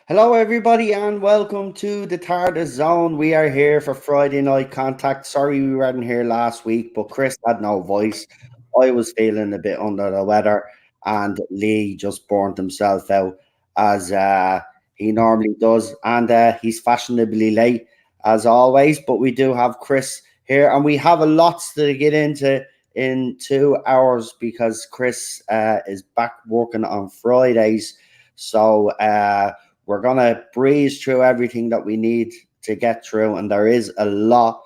Hello, everybody, and welcome to the TARDIS Zone. We are here for Friday Night Contact. Sorry we weren't here last week, but Chris had no voice. I was feeling a bit under the weather, and Lee just burnt himself out as he normally does. And he's fashionably late, as always. But we do have Chris here, and we have a lot to get into in 2 hours because Chris is back working on Fridays. So, we're going to breeze through everything that we need to get through, and there is a lot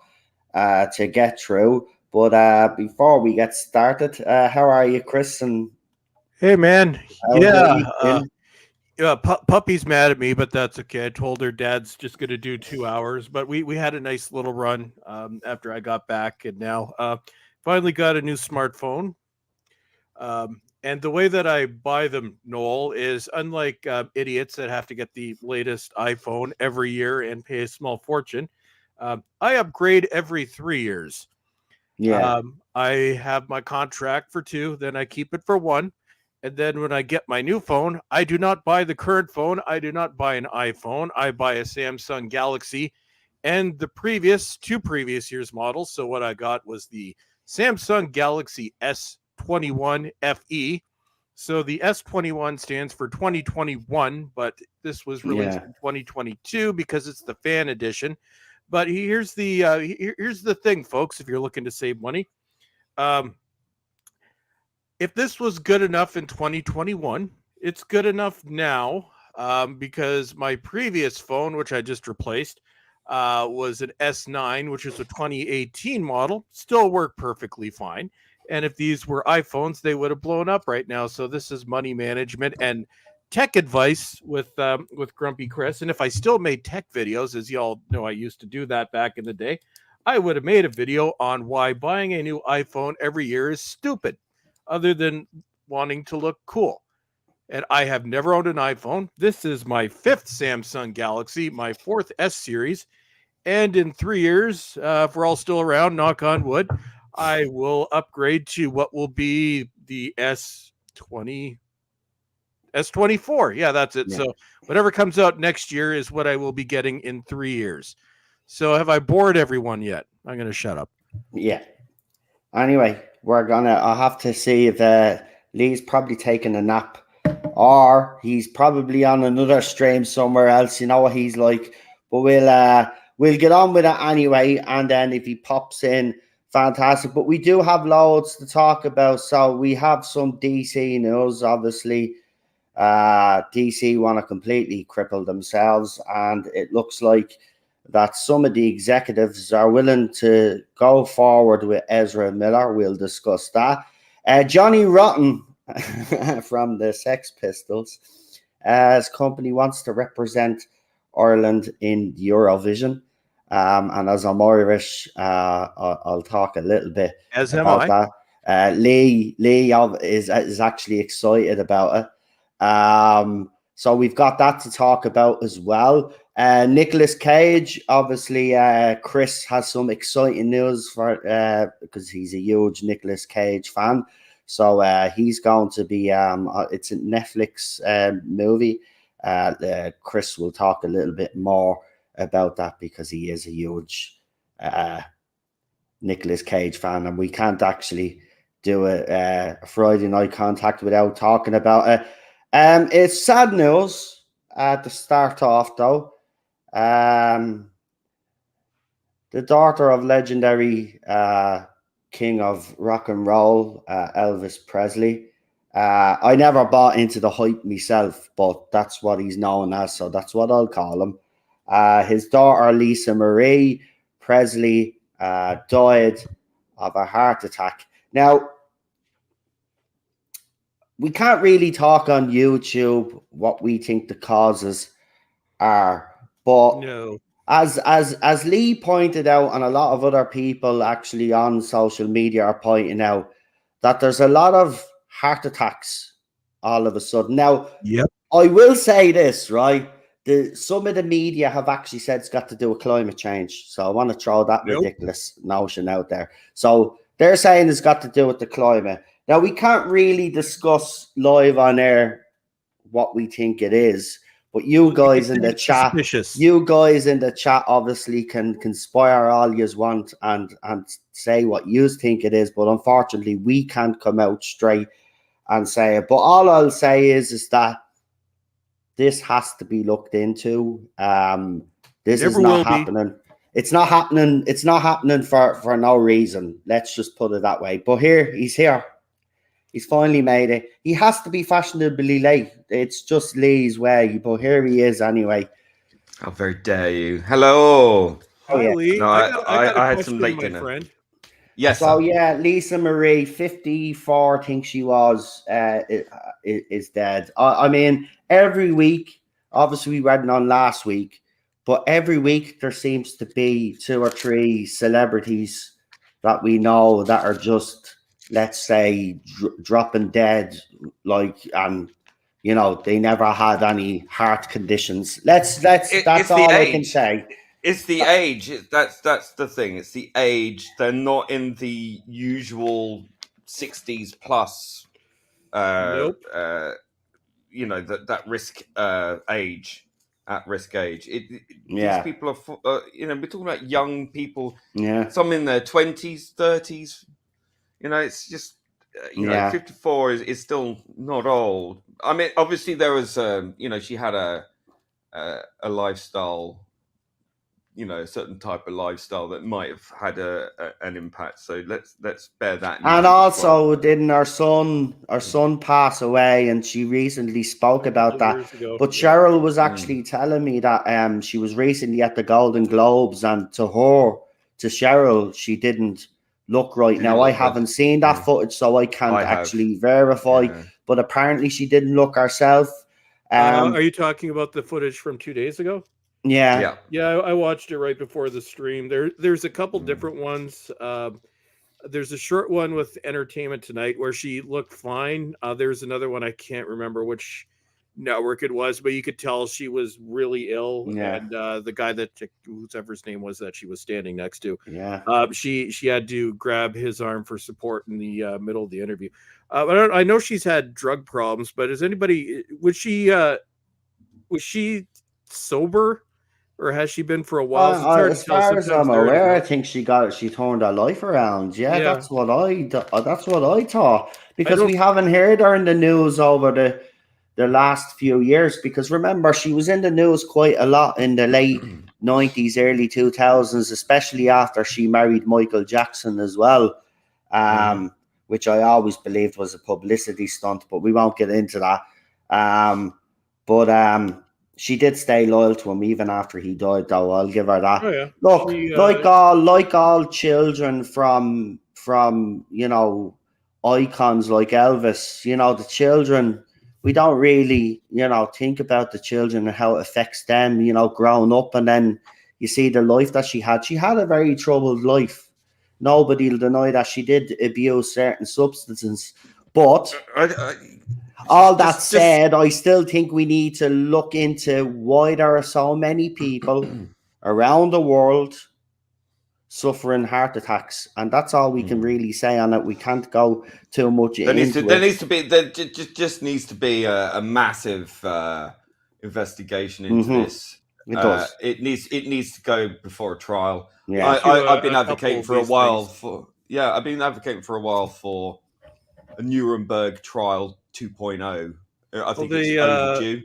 to get through. But before we get started, how are you, Chris? And hey, man. Yeah. Puppy's mad at me, but that's okay. I told her dad's just going to do 2 hours, but we had a nice little run after I got back, and now finally got a new smartphone. And the way that I buy them, Noel, is unlike idiots that have to get the latest iPhone every year and pay a small fortune. I upgrade every 3 years. Yeah. I have my contract for 2, then I keep it for 1. And then when I get my new phone, I do not buy the current phone. I do not buy an iPhone. I buy a Samsung Galaxy and the two previous years models. So what I got was the Samsung Galaxy S21 FE. So the S21 stands for 2021, but this was released in 2022 because it's the fan edition. But here's the thing, folks. If you're looking to save money, if this was good enough in 2021, it's good enough now because my previous phone, which I just replaced, was an S9, which is a 2018 model, still worked perfectly fine. And if these were iPhones, they would have blown up right now. So this is money management and tech advice with Grumpy Chris. And if I still made tech videos, as y'all know, I used to do that back in the day, I would have made a video on why buying a new iPhone every year is stupid, other than wanting to look cool. And I have never owned an iPhone. This is my 5th Samsung Galaxy, my 4th S series. And in 3 years, if we're all still around, knock on wood, I will upgrade to what will be the S24. Yeah, that's it. Yeah. So whatever comes out next year is what I will be getting in 3 years. So have I bored everyone yet? I'm going to shut up. Yeah. Anyway, I'll have to see if Lee's probably taking a nap or he's probably on another stream somewhere else. You know what he's like. But we'll get on with it anyway. And then if he pops in, fantastic. But we do have loads to talk about. So we have some DC news, obviously. DC want to completely cripple themselves. And it looks like that some of the executives are willing to go forward with Ezra Miller. We'll discuss that. Johnny Rotten from the Sex Pistols, his company wants to represent Ireland in Eurovision. And as I'm Irish, I'll talk a little bit about that. Lee is actually excited about it. So we've got that to talk about as well. Nicolas Cage, obviously, Chris has some exciting news for because he's a huge Nicolas Cage fan. So he's going to be it's a Netflix movie. Chris will talk a little bit more about that because he is a huge Nicolas Cage fan, and we can't actually do a Friday Night Contact without talking about it. It's sad news to start off, though. The daughter of legendary king of rock and roll, Elvis Presley. I never bought into the hype myself, but that's what he's known as, so that's what I'll call him. His daughter, Lisa Marie Presley, died of a heart attack. Now, we can't really talk on YouTube what we think the causes are, but as Lee pointed out, and a lot of other people actually on social media are pointing out that there's a lot of heart attacks all of a sudden. Now, Yep. I will say this, right? Some of the media have actually said it's got to do with climate change. So I want to throw that Nope. ridiculous notion out there. So they're saying it's got to do with the climate. Now, we can't really discuss live on air what we think it is, but you guys in the chat, Suspicious. you guys in the chat obviously can conspire all you want and say what you think it is, but unfortunately we can't come out straight and say it. But all I'll say is that this has to be looked into. This is not happening. It's not happening. It's not happening for no reason. Let's just put it that way. But he's here. He's finally made it. He has to be fashionably late. It's just Lee's way. But here he is anyway. How very dare you? Hello. Hi, Lee. No, I got a I had question, some late my dinner. friend. Yes. So sir. yeah, Lisa Marie, 54, I think she was, is dead. I mean, every week, obviously we read on last week, but every week there seems to be 2 or 3 celebrities that we know that are just, let's say, dropping dead, like, and you know, they never had any heart conditions. That's all I can say. It's the age. That's the thing. It's the age. They're not in the usual 60s plus. Nope. You know that risk age, at risk age. Yeah. These people are. You know, we're talking about young people. Yeah. Some in their 20s, 30s. You know, it's just. You know, 54 is still not old. I mean, obviously there was. You know, she had a lifestyle. You know, a certain type of lifestyle that might have had an impact. So let's bear that in mind. And also, didn't our son pass away? And she recently spoke about that. But Cheryl was actually telling me that she was recently at the Golden Globes, and to Cheryl, she didn't look right. Now I haven't seen that footage, so I can't actually verify. Yeah. But apparently, she didn't look herself. Are you talking about the footage from 2 days ago? Yeah. I watched it right before the stream. There's a couple different ones. There's a short one with Entertainment Tonight where she looked fine. There's another one, I can't remember which network it was, but you could tell she was really ill. Yeah. And the guy whoever his name was that she was standing next to, yeah, she had to grab his arm for support in the middle of the interview. I know she's had drug problems, but was she sober? Or has she been for a while? As far as I'm aware, I think she turned her life around. Yeah, that's what I thought. Because we haven't heard her in the news over the last few years. Because remember, she was in the news quite a lot in the late 90s, early 2000s, especially after she married Michael Jackson as well, which I always believed was a publicity stunt. But we won't get into that. She did stay loyal to him even after he died, though. I'll give her that. Oh, yeah. Look, like all children from you know, icons like Elvis, you know, the children, we don't really, you know, think about the children and how it affects them, you know, growing up. And then you see the life that she had. She had a very troubled life. Nobody will deny that she did abuse certain substances. But all that said, I still think we need to look into why there are so many people around the world suffering heart attacks, and that's all we can really say on it. We can't go too much into it. There just needs to be a massive investigation into this. It does. It needs to go before a trial. Yeah, I've been advocating for a while for a Nuremberg trial 2.0. I think it's overdue.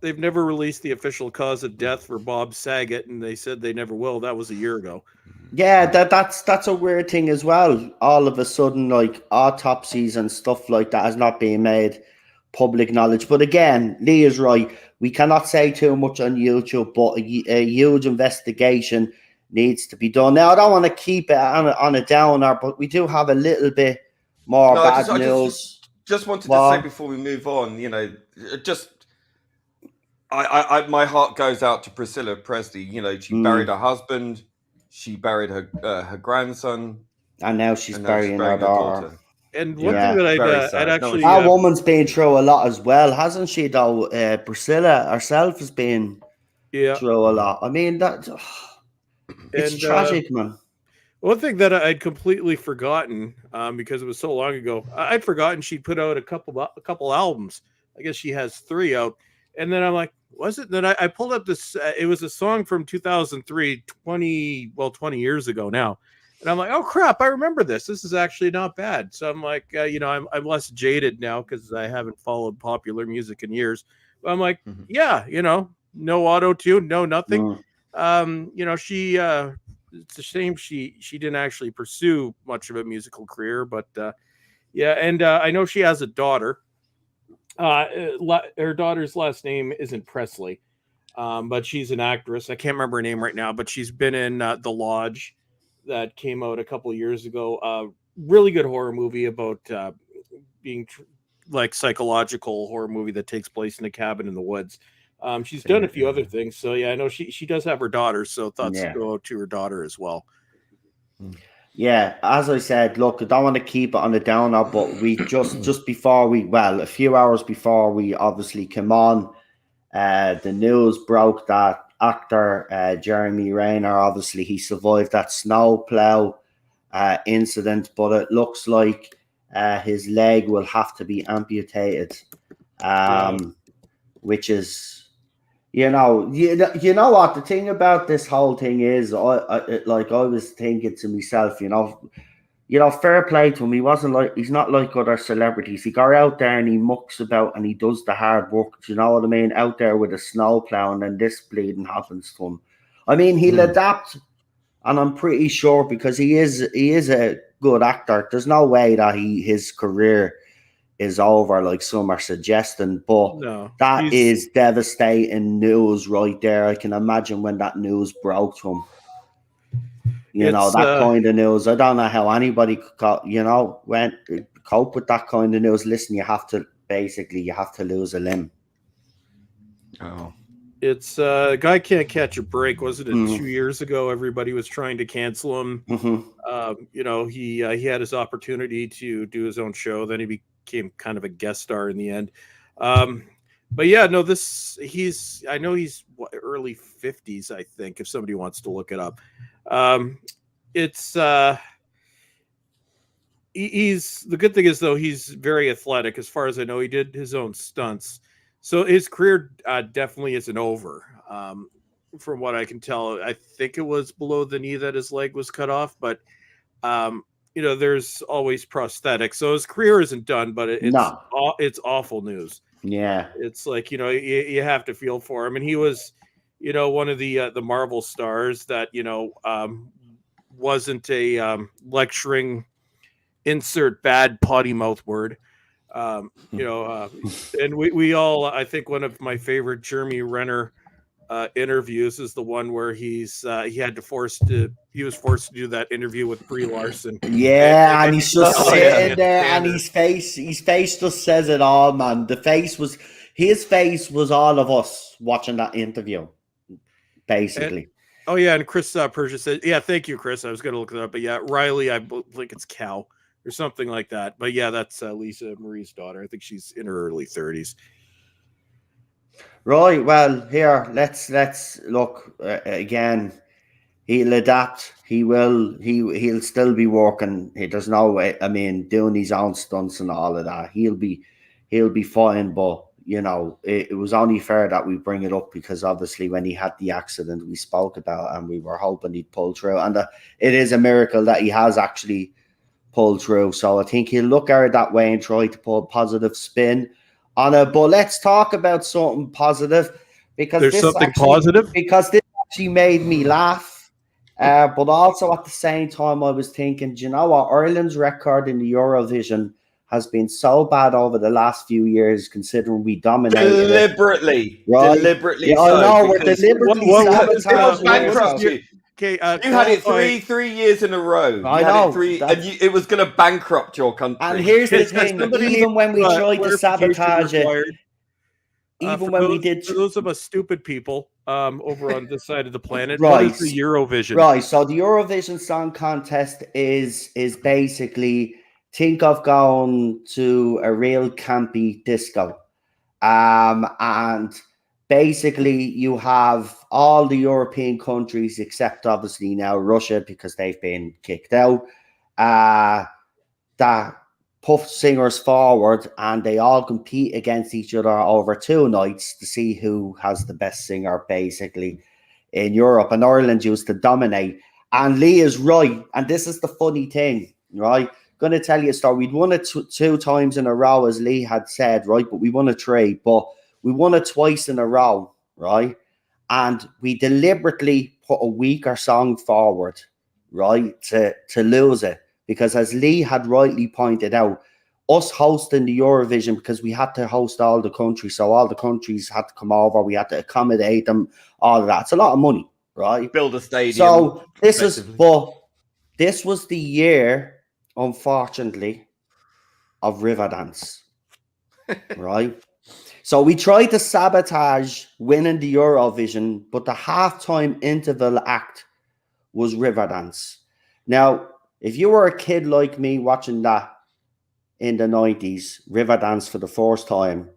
They've never released the official cause of death for Bob Saget, and they said they never will. That was a year ago. Yeah, that's a weird thing as well. All of a sudden, like autopsies and stuff like that has not been made public knowledge. But again, Lee is right. We cannot say too much on YouTube, but a huge investigation needs to be done. Now, I don't want to keep it on a downer, but we do have a little bit more bad news. Just wanted to say before we move on, you know, my heart goes out to Priscilla Presley. You know, she buried her husband, she buried her grandson, and now she's burying her daughter. And one thing that I'd actually... That woman's been through a lot as well, hasn't she, though? Priscilla herself has been through a lot. I mean, it's tragic, man. One thing that I'd completely forgotten, because it was so long ago, I'd forgotten she'd put out a couple albums. I guess she has 3 out. And then I'm like, was it? Then I pulled up this, it was a song from 2003, 20 years ago now. And I'm like, oh crap, I remember this. This is actually not bad. So I'm like, I'm less jaded now because I haven't followed popular music in years. But I'm like, no auto-tune, no nothing. She it's a shame she didn't actually pursue much of a musical career, but I know she has a daughter. Her daughter's last name isn't Presley, but she's an actress. I can't remember her name right now, but she's been in The Lodge that came out a couple of years ago. Really good horror movie about being like psychological horror movie that takes place in a cabin in the woods. She's done a few other things. So I know she does have her daughter. So thoughts go to her daughter as well. Yeah, as I said, look, I don't want to keep it on the downer, but we just before a few hours before we obviously came on, the news broke that actor Jeremy Renner, obviously he survived that snowplow incident, but it looks like his leg will have to be amputated, which is, you know what the thing about this whole thing is. I was thinking to myself, fair play to him. He's not like other celebrities. He got out there and he mucks about and he does the hard work. Do you know what I mean? Out there with a snowplow, and then this bleeding happens to him. I mean, he'll adapt, and I'm pretty sure because he is a good actor. There's no way that his career is over like some are suggesting, but that is devastating news right there. I can imagine when that news broke to him. That kind of news. I don't know how anybody could cope with that kind of news. Listen, you have to lose a limb. Oh, it's a guy can't catch a break. Wasn't it 2 years ago? Everybody was trying to cancel him. He had his opportunity to do his own show. Then he became kind of a guest star in the end. But yeah, no, I know he's early 50s, I think, if somebody wants to look it up. He's the good thing is though, he's very athletic. As far as I know, he did his own stunts. So his career definitely isn't over. From what I can tell, I think it was below the knee that his leg was cut off, but there's always prosthetics. So his career isn't done, but it's awful news. Yeah. It's like, you have to feel for him. And he was, one of the Marvel stars that, wasn't a lecturing insert bad potty mouth word. And we all, I think one of my favorite Jeremy Renner interviews is the one where he was forced to do that interview with Brie Larson. Yeah, and he's just sitting there, and his face just says it all, man. His face was all of us watching that interview, basically. And Chris Persia said, yeah, thank you, Chris. I was going to look it up, but yeah, Riley, I think it's Cow or something like that. But yeah, that's Lisa Marie's daughter. I think she's in her early 30s. Right. Well, here let's look again. He'll adapt. He'll still be working. There's no way. I mean, doing his own stunts and all of that. He'll be fine. But it was only fair that we bring it up because obviously when he had the accident, we spoke about and we were hoping he'd pull through. And it is a miracle that he has actually pulled through. So I think he'll look at it that way and try to put a positive spin on it. But let's talk about something positive because there's something positive because this actually made me laugh. But also at the same time, I was thinking, do you know what? Ireland's record in the Eurovision has been so bad over the last few years, considering we dominated deliberately. Yeah, I know we're deliberately sabotaging. Okay, you had it three years in a row. I know. It was going to bankrupt your country. And here's the thing: even when we tried to sabotage it, even when we did for those of us stupid people over on this side of the planet, right, what is the Eurovision? Right. So the Eurovision Song Contest is basically, think of going to a real campy disco. And basically you have all the European countries except obviously now Russia, because they've been kicked out, that put singers forward, and they all compete against each other over 2 nights to see who has the best singer basically in Europe. And Ireland used to dominate. And Lee is right, and this is the funny thing, right? Going to tell you a story. We'd won it 2 times in a row, as Lee had said, right? But we won it 3, but we won it twice in a row, right? And we deliberately put a weaker song forward, right, to lose it. Because as Lee had rightly pointed out, us hosting the Eurovision, because we had to host all the countries, so all the countries had to come over, we had to accommodate them, all of that. It's a lot of money, right? Build a stadium. So this was the year, unfortunately, of Riverdance, right? So we tried to sabotage winning the Eurovision, but the halftime interval act was Riverdance. Now, if you were a kid like me watching that in the 90s, Riverdance for the first time,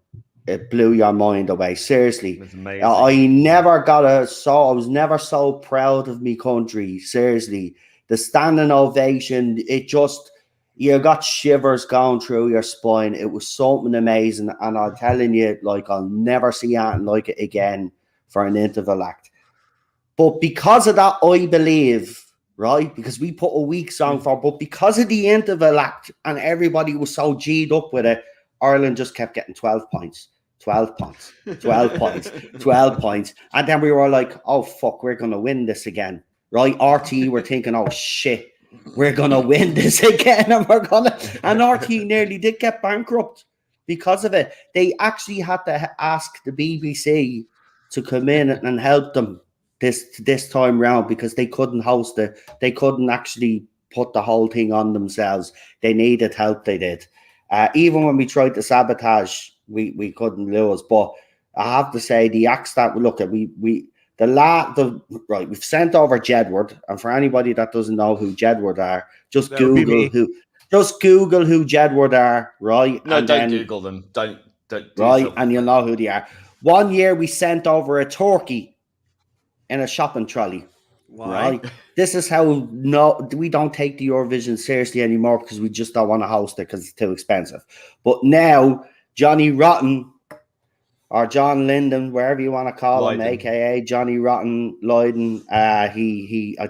it blew your mind away. Seriously. It was amazing. I was never so proud of me country. Seriously. The standing ovation, you got shivers going through your spine. It was something amazing. And I'm telling you, like, I'll never see anything like it again for an interval act. But because of that, I believe, right, because we put a weak song for, but because of the interval act and everybody was so G'd up with it, Ireland just kept getting 12 points. 12 points, 12 points, 12 points. And then we were like, oh, fuck, we're going to win this again, right? RT were thinking, oh, shit, we're going to win this again. And RT nearly did get bankrupt because of it. They actually had to ask the BBC to come in and help them this time round, because they couldn't host it. They couldn't actually put the whole thing on themselves. They needed help, they did. Even when we tried to sabotage, we couldn't lose. But I have to say, the acts that look at, we've sent over Jedward, and for anybody that doesn't know who Jedward are, just Google who Jedward are, right? No, and don't Google them. Don't right, and you'll know who they are. One year we sent over a turkey in a shopping trolley. Why? Right? This is how we don't take the Eurovision seriously anymore, because we just don't want to host it because it's too expensive. But now Johnny Rotten, or John Linden, wherever you want to call him, aka Johnny Rotten Lydon, I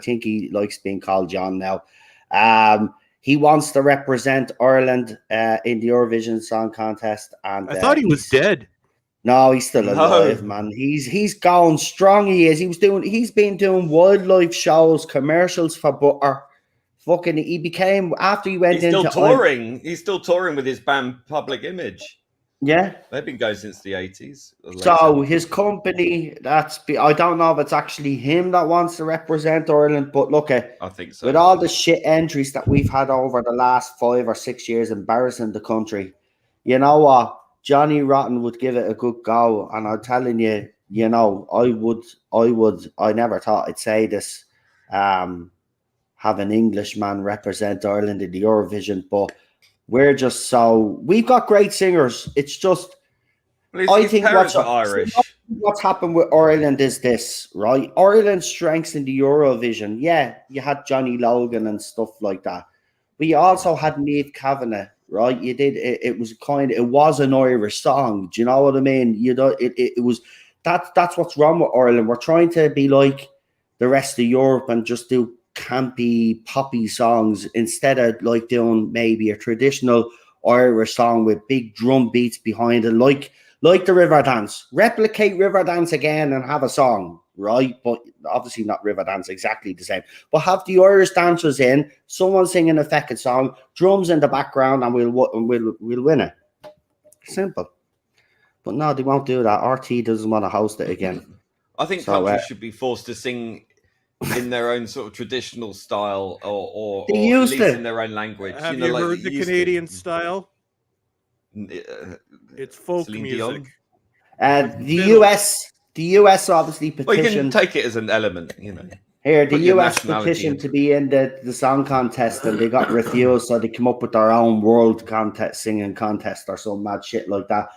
think he likes being called John now. He wants to represent Ireland in the Eurovision Song Contest, and I thought he was dead. No, he's still alive, man. He's going strong. He is. He's been doing wildlife shows, commercials for butter. Fucking, he became, after he went into... He's still touring with his band Public Image. Yeah. They've been going since the 80s. So his company, I don't know if it's actually him that wants to represent Ireland, but look at... I think so. With all the shit entries that we've had over the last 5 or 6 years embarrassing the country, you know what? Johnny Rotten would give it a good go, and I'm telling you, you know, I never thought I'd say this, have an Englishman represent Ireland in the Eurovision, but we've got great singers. It's just, I think what's happened with Ireland is this, right? Ireland's strengths in the Eurovision, yeah, you had Johnny Logan and stuff like that, but you also had Niamh Kavanagh. Right, you did. It was an Irish song. Do you know what I mean? You know, it was that's what's wrong with Ireland. We're trying to be like the rest of Europe and just do campy, poppy songs instead of like doing maybe a traditional Irish song with big drum beats behind it, like the Riverdance. Replicate Riverdance again and have a song, right? But obviously not Riverdance exactly the same. But have the Irish dancers in, someone singing a fucking song, drums in the background, and we'll win it. Simple. But no, they won't do that. RT doesn't want to host it again. I think countries should be forced to sing in their own sort of traditional style, or at least in their own language. Have you heard the Canadian style? It's folk music. The US obviously Well, you can petitioned. take it as an element, Here, the Put your US nationality petitioned into to be in the song contest, and they got refused, so they came up with their own world contest, singing contest, or some mad shit like that.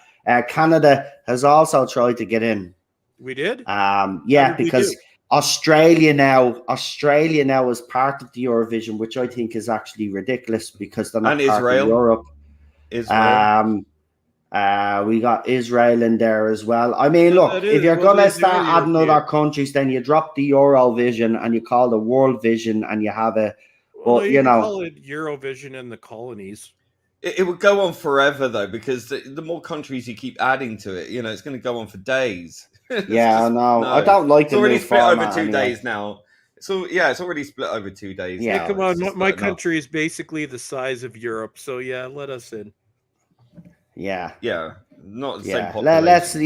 Canada has also tried to get in. We did? Yeah, because Australia now is part of the Eurovision, which I think is actually ridiculous because they're not And part Israel. of Europe. Israel. We got Israel in there as well. I mean, look, if you're gonna start adding other countries, then you drop the Eurovision and you call the World Vision, and you have a. Well, you know, call it Eurovision and the colonies. It would go on forever though, because the more countries you keep adding to it, it's going to go on for days. Yeah, no, I don't like it's already split over 2 anyway. days now. So yeah, it's already split over 2 days. Yeah, come on, my country is basically the size of Europe, so yeah, let us in. Yeah, not the same population.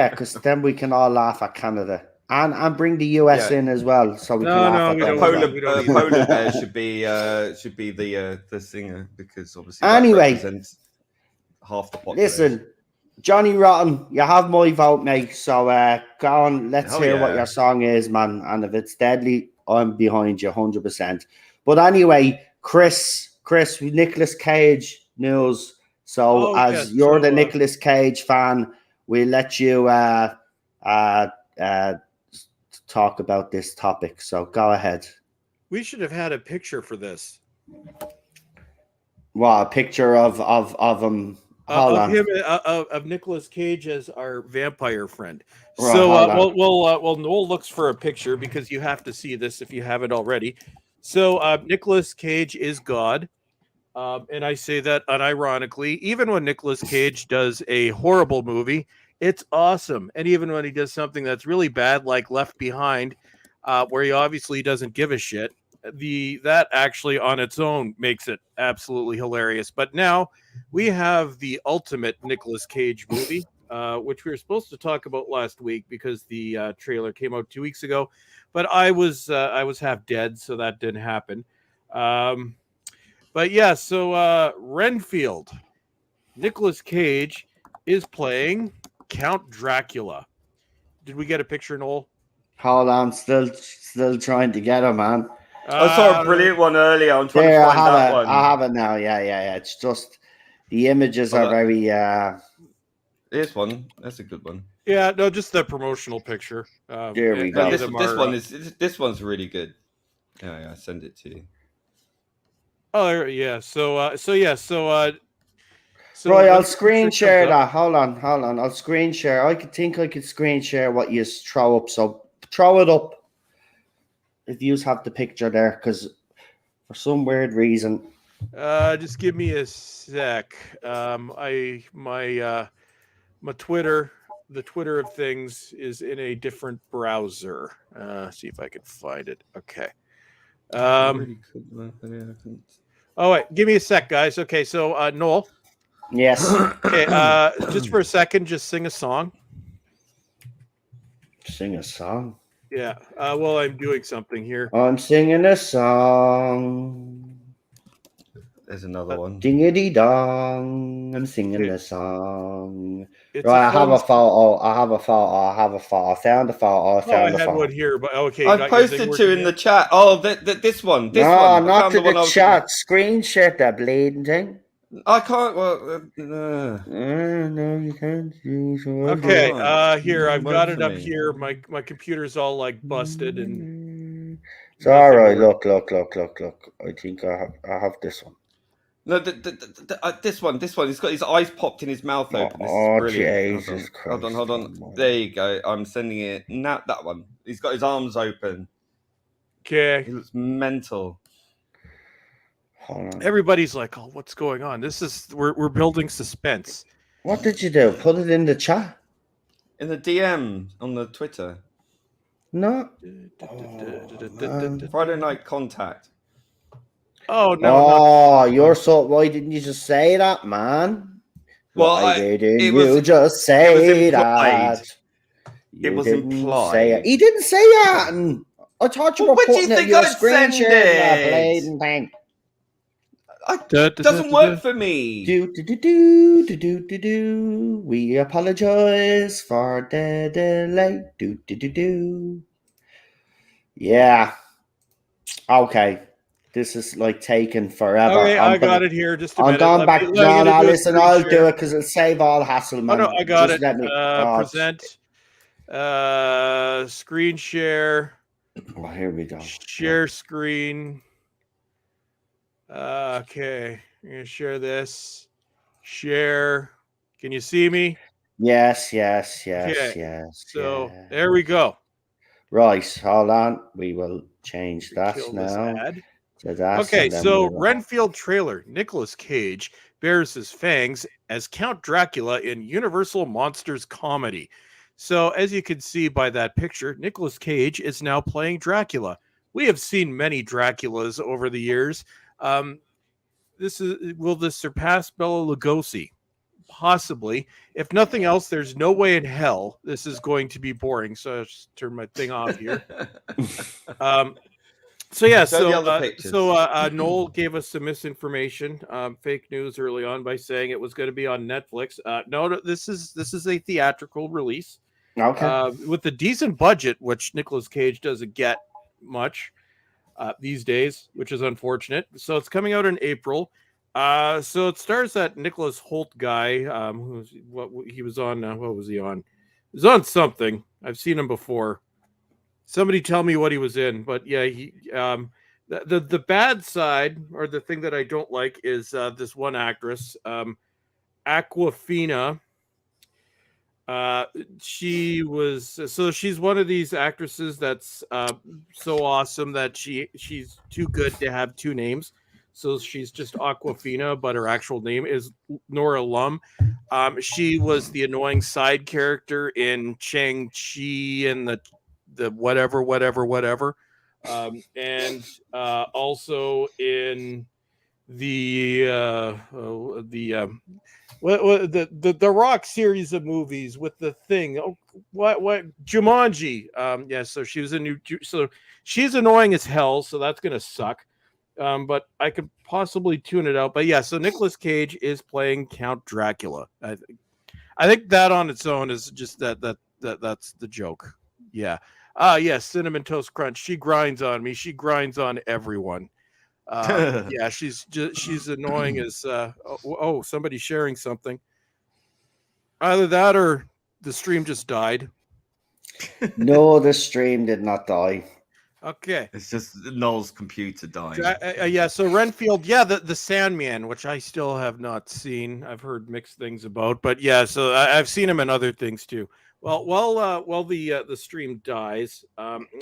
Because then we can all laugh at Canada and bring the US in as well, so we can laugh at them. Polar Bear should be the singer, because obviously anyway, that represents half the population. Listen, Johnny Rotten, you have my vote, mate. So go on, let's hear what your song is, man. And if it's deadly, I'm behind you 100%. But anyway, Chris, Nicolas Cage news. So you're the Nicolas Cage fan, we'll let you talk about this topic. So go ahead. We should have had a picture for this. What, a picture of him? Of Nicolas Cage as our vampire friend. Right, so Noel looks for a picture because you have to see this if you haven't already. So Nicolas Cage is God. And I say that unironically. Even when Nicolas Cage does a horrible movie, it's awesome. And even when he does something that's really bad, like Left Behind, where he obviously doesn't give a shit, that actually on its own makes it absolutely hilarious. But now we have the ultimate Nicolas Cage movie, which we were supposed to talk about last week because the trailer came out 2 weeks ago. But I was half dead, so that didn't happen. But yeah, so Renfield, Nicolas Cage is playing Count Dracula. Did we get a picture, Noel? Hold on, still trying to get him, man. I saw a brilliant one earlier. I'm trying to find that one. I have it now. Yeah. It's just the images are very. Here's one. That's a good one. Yeah, no, just the promotional picture. There we go. This one's really good. Yeah, send it to you. Oh yeah, so right, I'll screen share that. Hold on. I'll screen share. I could screen share what you throw up. So throw it up if you have the picture there, because for some weird reason. Just give me a sec. My Twitter, the Twitter of things, is in a different browser. See if I can find it. Okay. Oh wait, give me a sec, guys. Okay, so Noel. Yes. Okay, just for a second, just sing a song. Sing a song? Yeah. Well, I'm doing something here. I'm singing a song. There's another one. Dingity dong. I'm singing a song. It's right, I have a photo. I found a photo. I had one here, but okay. I posted two in the chat. Oh, this one. This no, one. Not to the chat. Screen share that bleeding thing. I can't. Well, no, you can't. Okay. Here, I've got it up here. My computer's all like busted and. It's all right. Look. I think I have this one. No, this one. He's got his eyes popped in his mouth open. This is brilliant. Jesus Christ. Hold on. There you go. I'm sending it. Now that one. He's got his arms open. Okay. He looks mental. Hold on. Everybody's like, "Oh, what's going on?" We're building suspense. What did you do? Put it in the chat? In the DM on the Twitter. No. Friday Night Contact. Oh no! Oh, you're so. Why didn't you just say that, man? Well, why didn't you just say that? It was implied. He didn't say that. And I thought you were putting it in your screen share. Blading thing. doesn't work for me. We apologize for the delay. Yeah. Okay. This is like taking forever. Okay, I got it here. Just a I'm minute. going back. I'm No, gonna do a listen, screen I'll share. do it because it'll save all hassle, man. Oh, no, I got Just it. let me. Present. Screen share. Oh, here we go. Share screen. Okay. I'm going to share this. Share. Can you see me? Yes. Okay. So there we go. Right. Hold on. We will change that Kill now. this ad. To that, Okay, so Renfield trailer. Nicolas Cage bears his fangs as Count Dracula in Universal Monsters comedy. So as you can see by that picture, Nicolas Cage is now playing Dracula. We have seen many Draculas over the years. Will this surpass Bela Lugosi? Possibly. If nothing else, there's no way in hell this is going to be boring. So I'll just turn my thing off here. So Noel gave us some misinformation, fake news early on by saying it was going to be on Netflix. No, this is a theatrical release. Okay. With a decent budget, which Nicolas Cage doesn't get much these days, which is unfortunate. So it's coming out in April. So it stars that Nicholas Hoult guy. He was on? What was he on? He was on something. I've seen him before. Somebody tell me what he was in. But yeah, the bad side, or the thing that I don't like, is this one actress, Awkwafina. She's one of these actresses that's so awesome that she's too good to have two names. So she's just Awkwafina, but her actual name is Nora Lum. She was the annoying side character in Shang-Chi and the whatever, and also in the Rock series of movies with the thing. Oh, what Jumanji? Yeah. So she was so she's annoying as hell. So that's gonna suck. But I could possibly tune it out. But yeah, so Nicolas Cage is playing Count Dracula. I think that on its own is just that's the joke. Yeah. Yes, Cinnamon Toast Crunch. She grinds on me. She grinds on everyone. Yeah, she's annoying as somebody's sharing something. Either that or the stream just died. No, the stream did not die. Okay. It's just Noel's computer dying. Yeah, so Renfield, yeah, the Sandman, which I still have not seen. I've heard mixed things about, but yeah, so I've seen him in other things too. Well, the stream dies.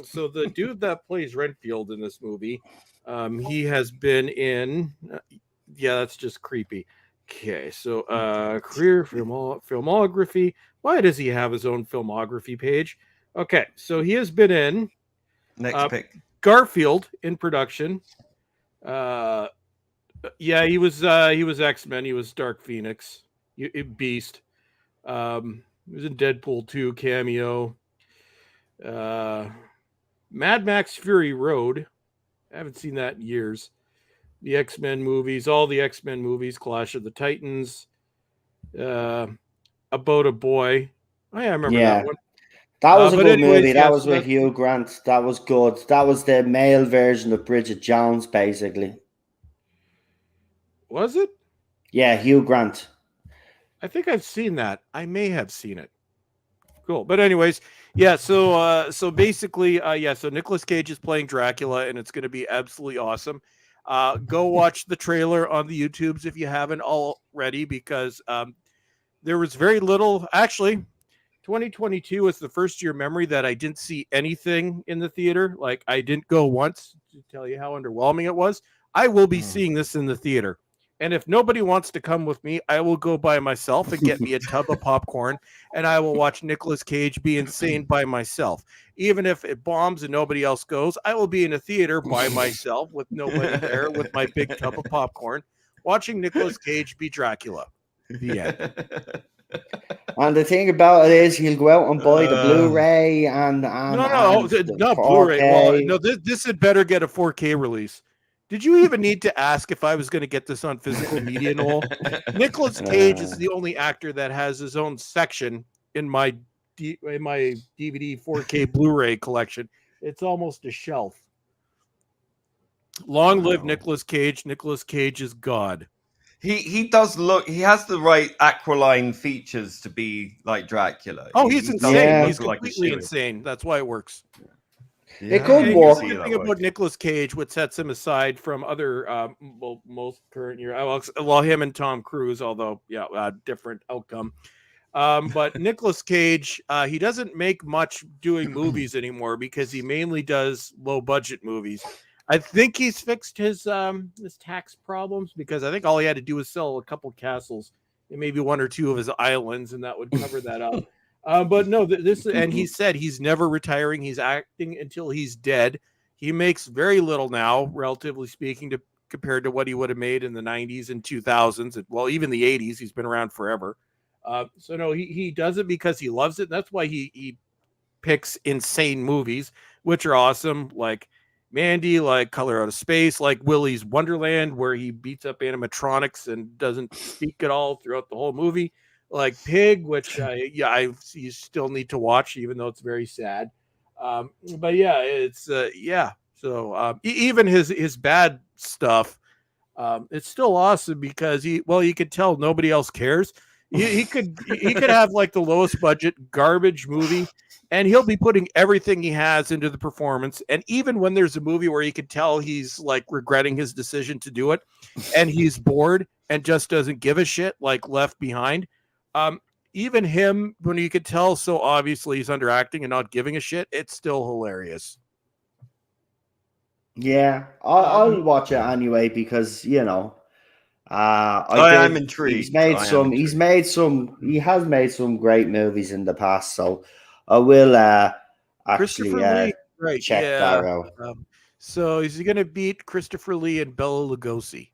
So the dude that plays Renfield in this movie, he has been in. Yeah, that's just creepy. Okay, so career filmography. Why does he have his own filmography page? Okay, so he has been in. Next pick. Garfield in production. Yeah, he was X-Men. He was Dark Phoenix. Beast. He was in Deadpool 2 cameo. Mad Max Fury Road. I haven't seen that in years. The X-Men movies, all the X-Men movies, Clash of the Titans. About a Boy. Oh, yeah, I remember that one. That was a good movie. That was with Hugh Grant. That was good. That was the male version of Bridget Jones, basically. Was it? Yeah, Hugh Grant. I think I've seen that. I may have seen it. Cool. But anyways, yeah, so basically, so Nicolas Cage is playing Dracula, and it's going to be absolutely awesome. Go watch the trailer on the YouTubes if you haven't already, because there was very little. Actually, 2022 was the first year memory that I didn't see anything in the theater. Like, I didn't go once to tell you how underwhelming it was. I will be seeing this in the theater. And if nobody wants to come with me, I will go by myself and get me a tub of popcorn, and I will watch Nicolas Cage be insane by myself. Even if it bombs and nobody else goes, I will be in a theater by myself with nobody there with my big tub of popcorn, watching Nicolas Cage be Dracula. The end. And the thing about it is, he'll go out and buy the Blu-ray and not Blu-ray. Well, no, this had better get a 4K release. Did you even need to ask if I was going to get this on physical media, Noel? Nicolas Cage is the only actor that has his own section in my DVD 4K Blu-ray collection. It's almost a shelf. Long live Nicolas Cage. Nicolas Cage is God. He does look. He has the right aquiline features to be like Dracula. Oh, he's insane. Yeah. He's completely insane. That's why it works. It could And work. here's the thing about Nicolas Cage, what sets him aside from other, most current year, well, him and Tom Cruise, although, different outcome. But Nicolas Cage, he doesn't make much doing movies anymore because he mainly does low budget movies. I think he's fixed his tax problems because I think all he had to do was sell a couple castles and maybe one or two of his islands, and that would cover that up. But no, and he said he's never retiring. He's acting until he's dead. He makes very little now, relatively speaking, compared to what he would have made in the 90s and 2000s. Well, even the 80s. He's been around forever. So no, he does it because he loves it. That's why he picks insane movies, which are awesome, like Mandy, like Color Out of Space, like Willy's Wonderland, where he beats up animatronics and doesn't speak at all throughout the whole movie. Like Pig, which you still need to watch, even though it's very sad. But yeah, it's So even his bad stuff, it's still awesome because you could tell nobody else cares. He could have like the lowest budget garbage movie, and he'll be putting everything he has into the performance. And even when there's a movie where you could tell he's like regretting his decision to do it, and he's bored and just doesn't give a shit, like Left Behind. Even him, when you could tell so obviously he's underacting and not giving a shit, it's still hilarious. Yeah, I'll watch it anyway because I am intrigued. He has made some great movies in the past, so I will actually Lee, check that out. So is he going to beat Christopher Lee and Bela Lugosi?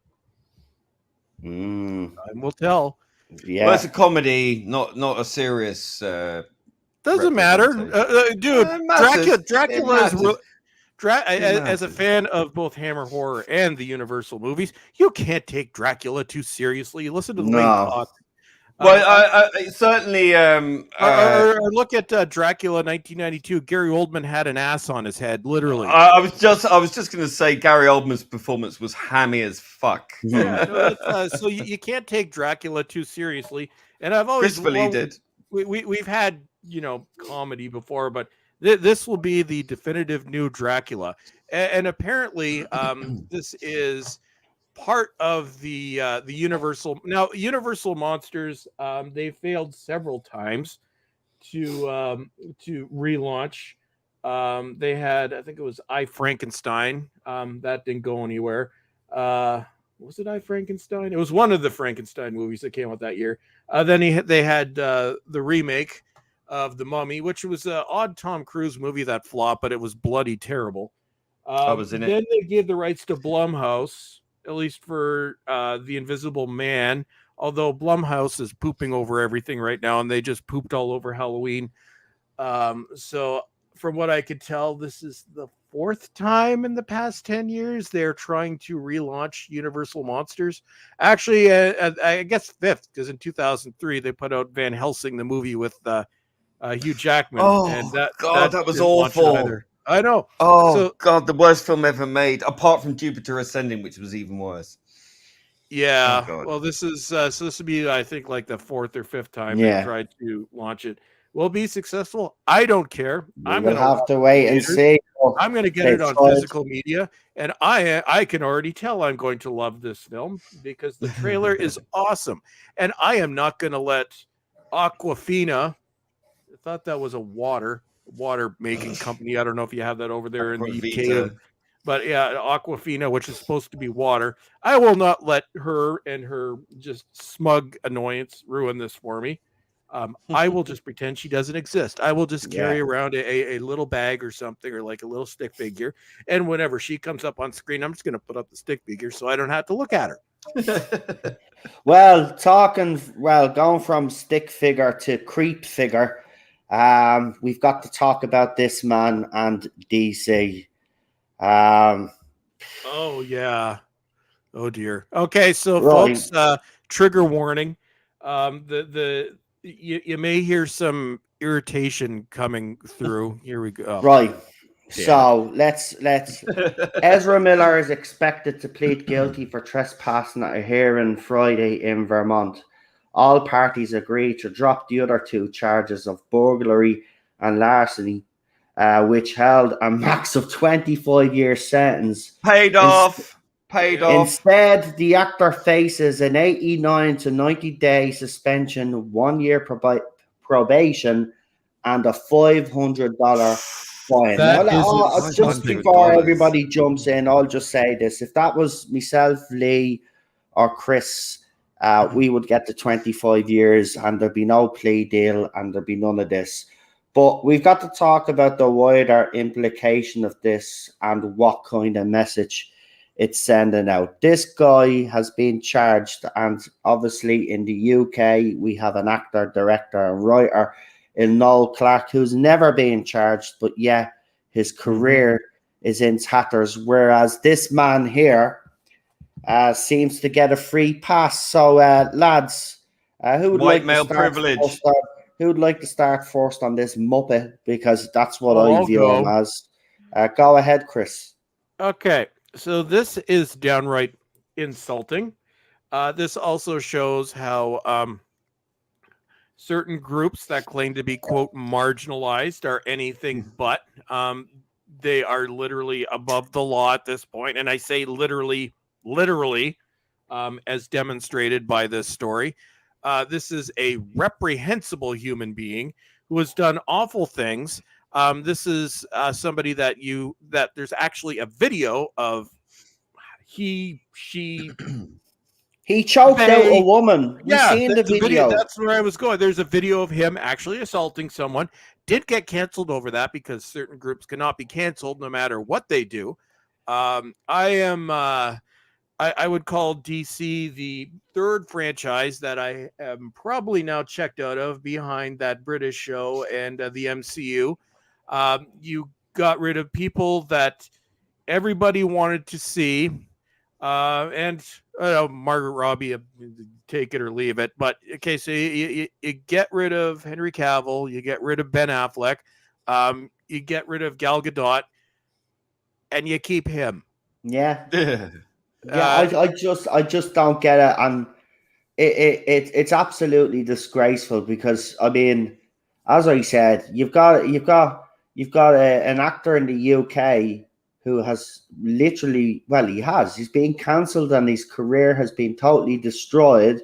Time will tell. Yeah, well, it's a comedy, not a serious. Doesn't matter, dude. Dracula is. As a fan of both Hammer Horror and the Universal movies, you can't take Dracula too seriously. Listen to the way he talks. Well, I certainly. Or look at Dracula 1992. Gary Oldman had an ass on his head, literally. I was just going to say Gary Oldman's performance was hammy as fuck. Yeah, so you can't take Dracula too seriously. And I've always Christopher Lee did. We've had comedy before, but this will be the definitive new Dracula, and apparently this is part of the Universal. Now, Universal Monsters, they failed several times to relaunch. They had, I think it was I, Frankenstein. That didn't go anywhere. Was it I, Frankenstein? It was one of the Frankenstein movies that came out that year. Then they had the remake of The Mummy, which was an odd Tom Cruise movie that flopped, but it was bloody terrible. I was in it. Then they gave the rights to Blumhouse, at least for The Invisible Man, although Blumhouse is pooping over everything right now, and they just pooped all over Halloween. So from what I could tell, this is the fourth time in the past 10 years they're trying to relaunch Universal Monsters. Actually, I guess fifth, because in 2003 they put out Van Helsing, the movie with Hugh Jackman. Oh, and that was awful. I know. God, the worst film ever made, apart from Jupiter Ascending, which was even worse. Yeah. Well, this is this would be, I think, like the fourth or fifth time they tried to launch it. Will it be successful? I don't care. I'm going to have to wait and see. I'm going to get it on physical media, and I can already tell I'm going to love this film because the trailer is awesome, and I am not going to let Aquafina. I thought that was a water making company. I don't know if you have that over there in the UK, but yeah, Aquafina, which is supposed to be water. I will not let her and her just smug annoyance ruin this for me. I will just pretend she doesn't exist. I will just carry around a little bag or something, or like a little stick figure. And whenever she comes up on screen, I'm just going to put up the stick figure so I don't have to look at her. Well, going from stick figure to creep figure, we've got to talk about this man and DC. Oh yeah. Oh dear. Okay, so Right. folks, trigger warning. You may hear some irritation coming through. Here we go. Right. Damn So let's Ezra Miller is expected to plead guilty for trespassing at a hearing Friday in Vermont. All parties agreed to drop the other two charges of burglary and larceny, which held a max of 25-year sentence. Paid off. Paid off. Instead, the actor faces an 89 to 90-day suspension, 1 year probation, and a $500 fine. That Now, is just before everybody jumps in, I'll just say this. If that was myself, Lee, or Chris, we would get the 25 years and there'd be no plea deal and there'd be none of this. But we've got to talk about the wider implication of this and what kind of message it's sending out. This guy has been charged, and obviously in the UK, we have an actor, director, and writer in Noel Clarke who's never been charged, but yeah, his career is in tatters, whereas this man here seems to get a free pass. So, lads, who would White like male to start privilege. first? Who would like to start first on this muppet? Because that's what I'll I view go. him as. Go ahead, Chris. Okay, so this is downright insulting. This also shows how certain groups that claim to be, quote, marginalized are anything but. They are literally above the law at this point. And I say literally, as demonstrated by this story. This is a reprehensible human being who has done awful things. This is somebody that there's actually a video of she He choked out a woman. We've seen the video. That's where I was going. There's a video of him actually assaulting someone. Did get canceled over that because certain groups cannot be canceled no matter what they do. I would call DC the third franchise that I am probably now checked out of behind that British show and the MCU. You got rid of people that everybody wanted to see. And Margaret Robbie, take it or leave it. But okay, so you get rid of Henry Cavill, you get rid of Ben Affleck, you get rid of Gal Gadot, and you keep him. Yeah. Yeah, I just don't get it, and it's absolutely disgraceful because I mean, as I said, you've got an actor in the UK who has literally, he's been cancelled and his career has been totally destroyed,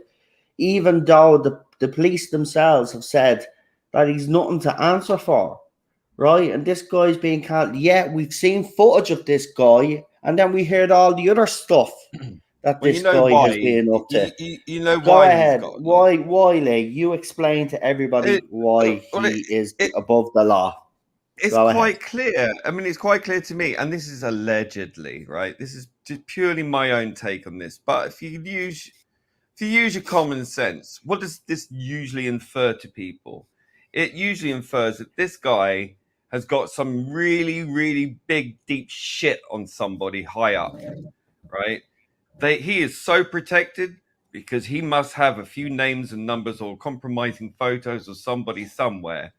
even though the police themselves have said that he's nothing to answer for, right? And this guy's being cancelled. Yeah, we've seen footage of this guy. And then we heard all the other stuff that this guy has been up to. You know why? Go ahead. Why, Lee? You explain to everybody why he is above the law. It's quite clear. I mean, it's quite clear to me, and this is allegedly, right? This is just purely my own take on this. But if you use your common sense, what does this usually infer to people? It usually infers that this guy has got some really, really big, deep shit on somebody high up, right? He is so protected because he must have a few names and numbers or compromising photos of somebody somewhere.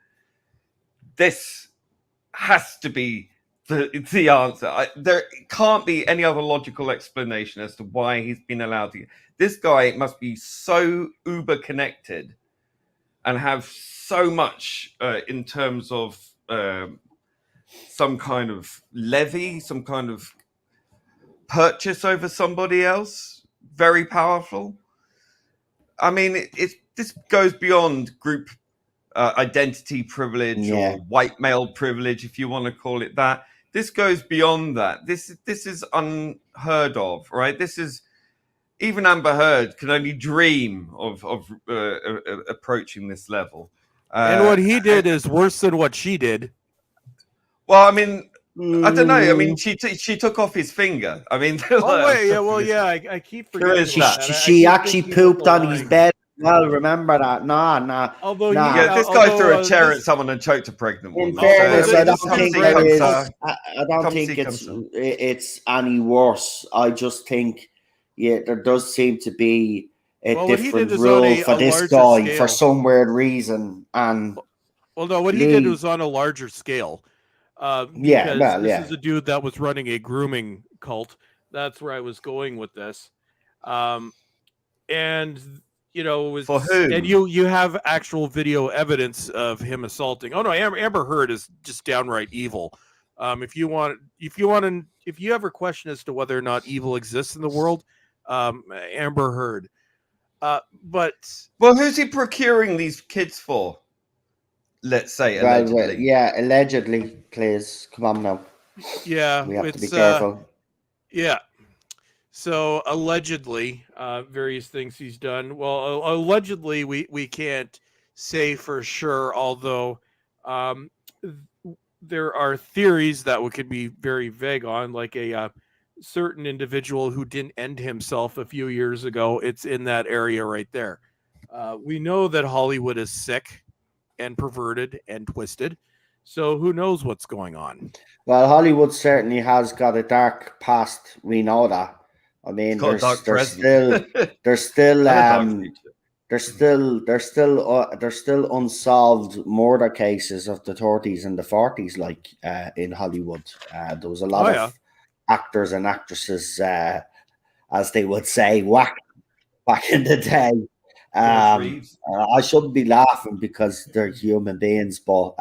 This has to be the answer. There can't be any other logical explanation as to why he's been allowed to. This guy must be so uber connected and have so much in terms of some kind of levy, some kind of purchase over somebody else, very powerful. I mean, this goes beyond group identity privilege or white male privilege, if you want to call it that. This goes beyond that. This is unheard of, right? This is, even Amber Heard can only dream of approaching this level. And what he did is worse than what she did. Well, I mean, I don't know. I mean, she took off his finger. I mean, I keep forgetting She actually pooped on his bed well, remember that. Nah. Although Nah. Yeah, this guy threw a although, chair this- at someone and choked a pregnant In woman. fairness, So- I This don't comes think right there is. up, I don't Come think see, come see. it's any worse. I just think, yeah, there does seem to be a Well, what he different did is rule on a for this larger guy scale. for some weird reason. And Well, no, what he did Lee- was on a larger scale. Yeah, Because well, this yeah. is a dude that was running a grooming cult. That's where I was going with this. And you know, it's, For who? and you have actual video evidence of him assaulting. Oh no, Amber Heard is just downright evil. If you ever question as to whether or not evil exists in the world, Amber Heard. But Well, who's he procuring these kids for? Let's say allegedly. yeah, allegedly, please. Come on now. yeah, We have to be it's careful. yeah. So allegedly, various things he's done. Well, allegedly, we can't say for sure. Although there are theories that we could be very vague on, like a certain individual who didn't end himself a few years ago. It's in that area right there. We know that Hollywood is sick and perverted and twisted. So who knows what's going on? Well, Hollywood certainly has got a dark past. We know that. I mean, It's got a there's dark still present. there's still And a dark future. there's still unsolved murder cases of the 30s and the 40s, like in Hollywood. There was a lot of actors and actresses, as they would say, whacked back in the day. Reeves. I shouldn't be laughing because they're human beings, but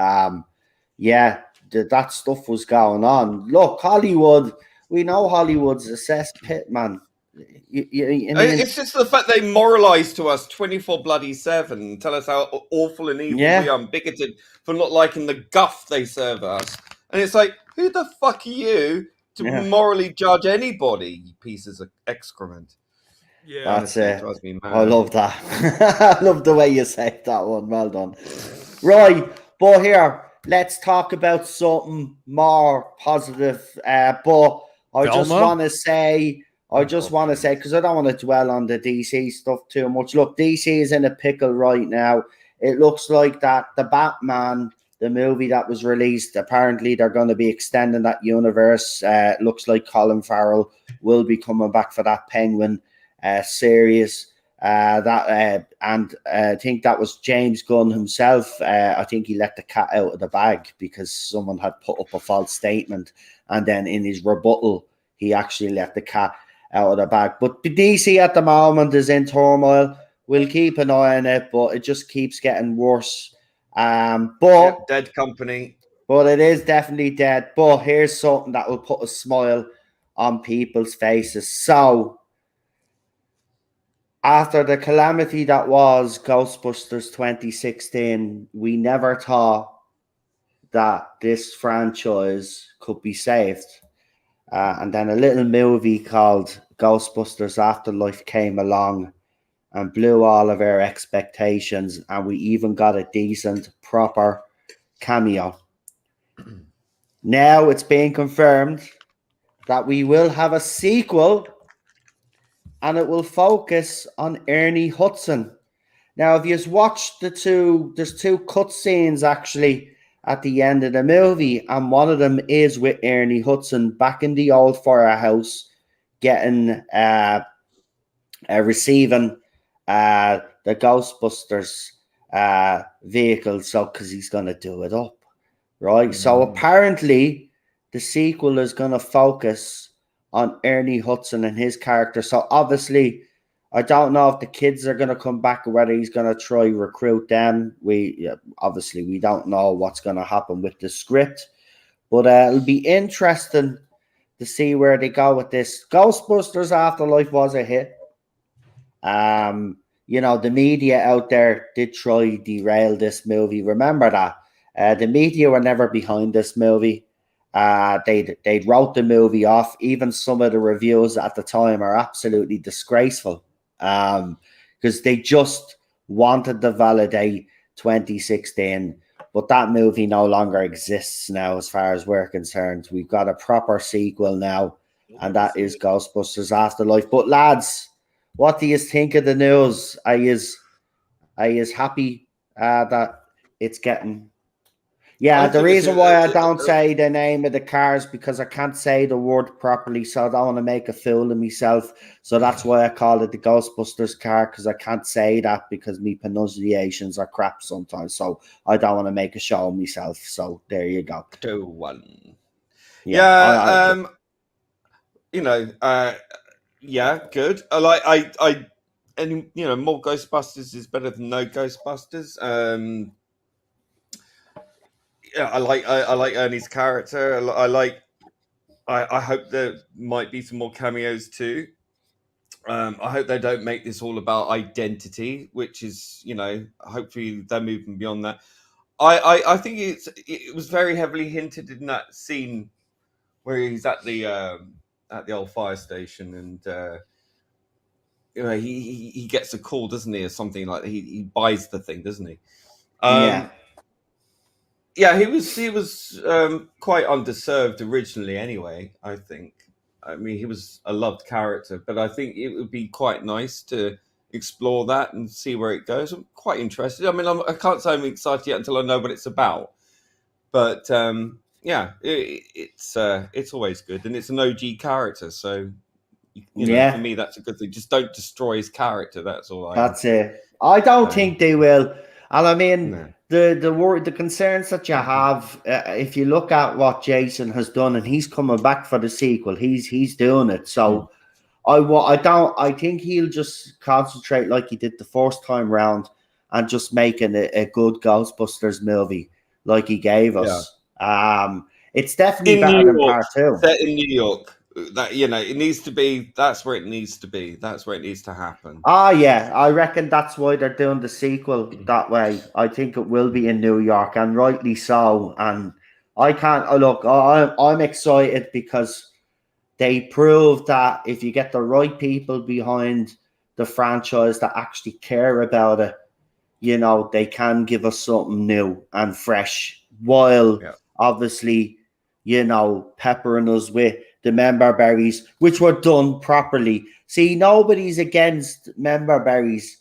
yeah, that stuff was going on. Look, Hollywood, we know Hollywood's a cesspit, man. I mean, It's just the fact they moralize to us 24/7, tell us how awful and evil Yeah. we are, and bigoted for not liking the guff they serve us. And it's like, who the fuck are you to Yeah. morally judge anybody, you pieces of excrement? Yeah, That's Honestly, it. drives me mad. I love that. I love the way you say that one. Well done. Right, but here, let's talk about something more positive. But I just Velma? want to say, because I don't want to dwell on the DC stuff too much. Look, DC is in a pickle right now. It looks like that the Batman, the movie that was released, apparently they're going to be extending that universe. Looks like Colin Farrell will be coming back for that Penguin series. And I think that was James Gunn himself. I think he let the cat out of the bag because someone had put up a false statement, and then in his rebuttal, he actually let the cat out of the bag. But the DC at the moment is in turmoil. We'll keep an eye on it, but it just keeps getting worse. But Dead company. But it is definitely dead. But here's something that will put a smile on people's faces. So, after the calamity that was Ghostbusters 2016, we never thought that this franchise could be saved. And then a little movie called Ghostbusters Afterlife came along and blew all of our expectations. And we even got a decent, proper cameo. Now it's being confirmed that we will have a sequel, and it will focus on Ernie Hudson. Now, if you've watched there's two cutscenes actually at the end of the movie, and one of them is with Ernie Hudson back in the old firehouse, getting receiving the Ghostbusters vehicle, so because he's gonna do it up, right? So apparently, the sequel is gonna focus on Ernie Hudson and his character. So obviously, I don't know if the kids are going to come back or whether he's going to try recruit them. Obviously we don't know what's going to happen with the script, but it'll be interesting to see where they go with this. Ghostbusters Afterlife was a hit. The media out there did try derail this movie. Remember that the media were never behind this movie. They wrote the movie off. Even some of the reviews at the time are absolutely disgraceful, because they just wanted to validate 2016, but that movie no longer exists now. As far as we're concerned, we've got a proper sequel now, and that is Ghostbusters Afterlife. But lads, what do you think of the news? Are you I is happy that it's getting. Yeah, I the think it's reason why I don't say the name of the cars because I can't say the word properly, so I don't want to make a fool of myself. So that's why I call it the Ghostbusters car because I can't say that because my pronunciations are crap sometimes. So I don't want to make a show of myself. So there you go. 2-1. Yeah, Yeah, yeah, good. And more Ghostbusters is better than no Ghostbusters. Yeah, I like Ernie's character. I hope there might be some more cameos too. I hope they don't make this all about identity, which is, hopefully they're moving beyond that. I think it was very heavily hinted in that scene where he's at the old fire station and he gets a call, doesn't he, or something like that. He buys the thing, doesn't he? yeah. Yeah, he was quite underserved originally. Anyway, I think. I mean, he was a loved character, but I think it would be quite nice to explore that and see where it goes. I'm quite interested. I mean, I can't say I'm excited yet until I know what it's about. But yeah, it's always good, and it's an OG character, so Yeah. for me that's a good thing. Just don't destroy his character. That's all I. That's it. I don't think they will. And I mean, No. the concerns that you have, if you look at what Jason has done, and he's coming back for the sequel, he's doing it. So I think he'll just concentrate like he did the first time round, and just making a good Ghostbusters movie like he gave us. It's definitely In better New than York, part two. set in New York. That it needs to be. That's where it needs to be. That's where it needs to happen. Ah, yeah, I reckon that's why they're doing the sequel that way. I think it will be in New York, and rightly so. And I can't look. I'm excited because they proved that if you get the right people behind the franchise that actually care about it, they can give us something new and fresh, while obviously, peppering us with the member berries, which were done properly. See, nobody's against member berries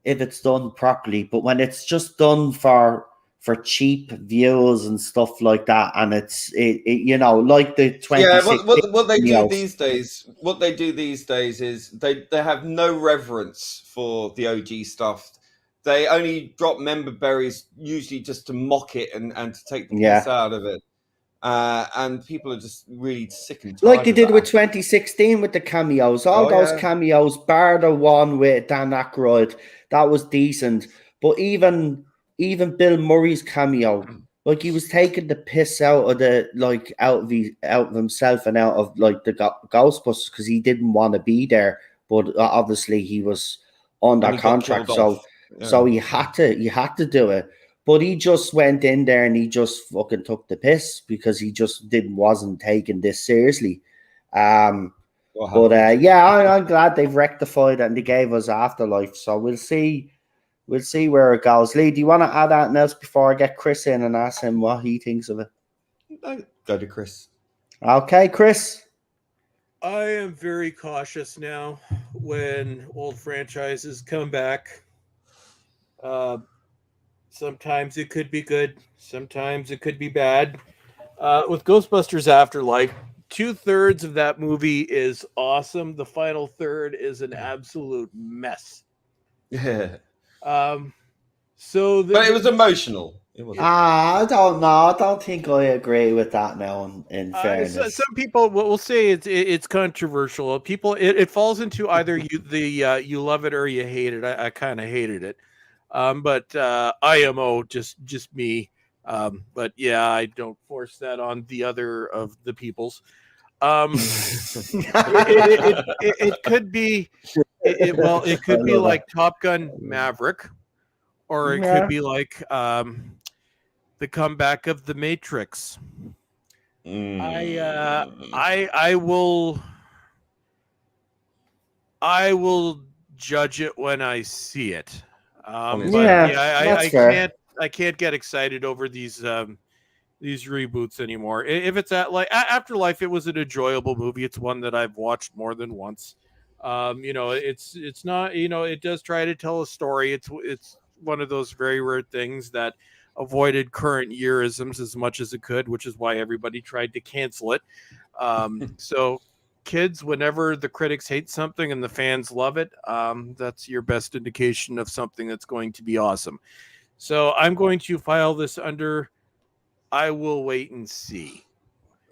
if it's done properly, but when it's just done for cheap views and stuff like that, and it's like the 26. What they do these days, is they have no reverence for the OG stuff. They only drop member berries usually just to mock it and to take the piss out of it. And people are just really sick and tired. Like they did with 2016 with the cameos. All those cameos, bar the one with Dan Aykroyd, that was decent. But even Bill Murray's cameo, like he was taking the piss out of himself and out of like the Ghostbusters because he didn't want to be there. But obviously he was under contract, so he had to do it. But he just went in there and he just fucking took the piss because he just wasn't taking this seriously. I'm glad they've rectified it and they gave us Afterlife. So we'll see where it goes. Lee, do you want to add anything else before I get Chris in and ask him what he thinks of it? Go to Chris. Okay, Chris. I am very cautious now when old franchises come back. Sometimes it could be good. Sometimes it could be bad. With Ghostbusters Afterlife, 2/3 of that movie is awesome. The final third is an absolute mess. Yeah. But it was emotional. I don't know. I don't think I agree with that now. In fairness, some people will say it's controversial. People, it falls into either you love it or you hate it. I kind of hated it. But IMO, just me. But yeah, I don't force that on the other of the peoples. It could be, it could be like Top Gun Maverick, or it could be like the comeback of the Matrix. I will judge it when I see it. I can't get excited over these reboots anymore. If it's Afterlife, it was an enjoyable movie. It's one that I've watched more than once. It's not, it does try to tell a story. It's one of those very rare things that avoided current yearisms as much as it could, which is why everybody tried to cancel it. So kids, whenever the critics hate something and the fans love it, that's your best indication of something that's going to be awesome. So I'm going to file this under I will wait and see.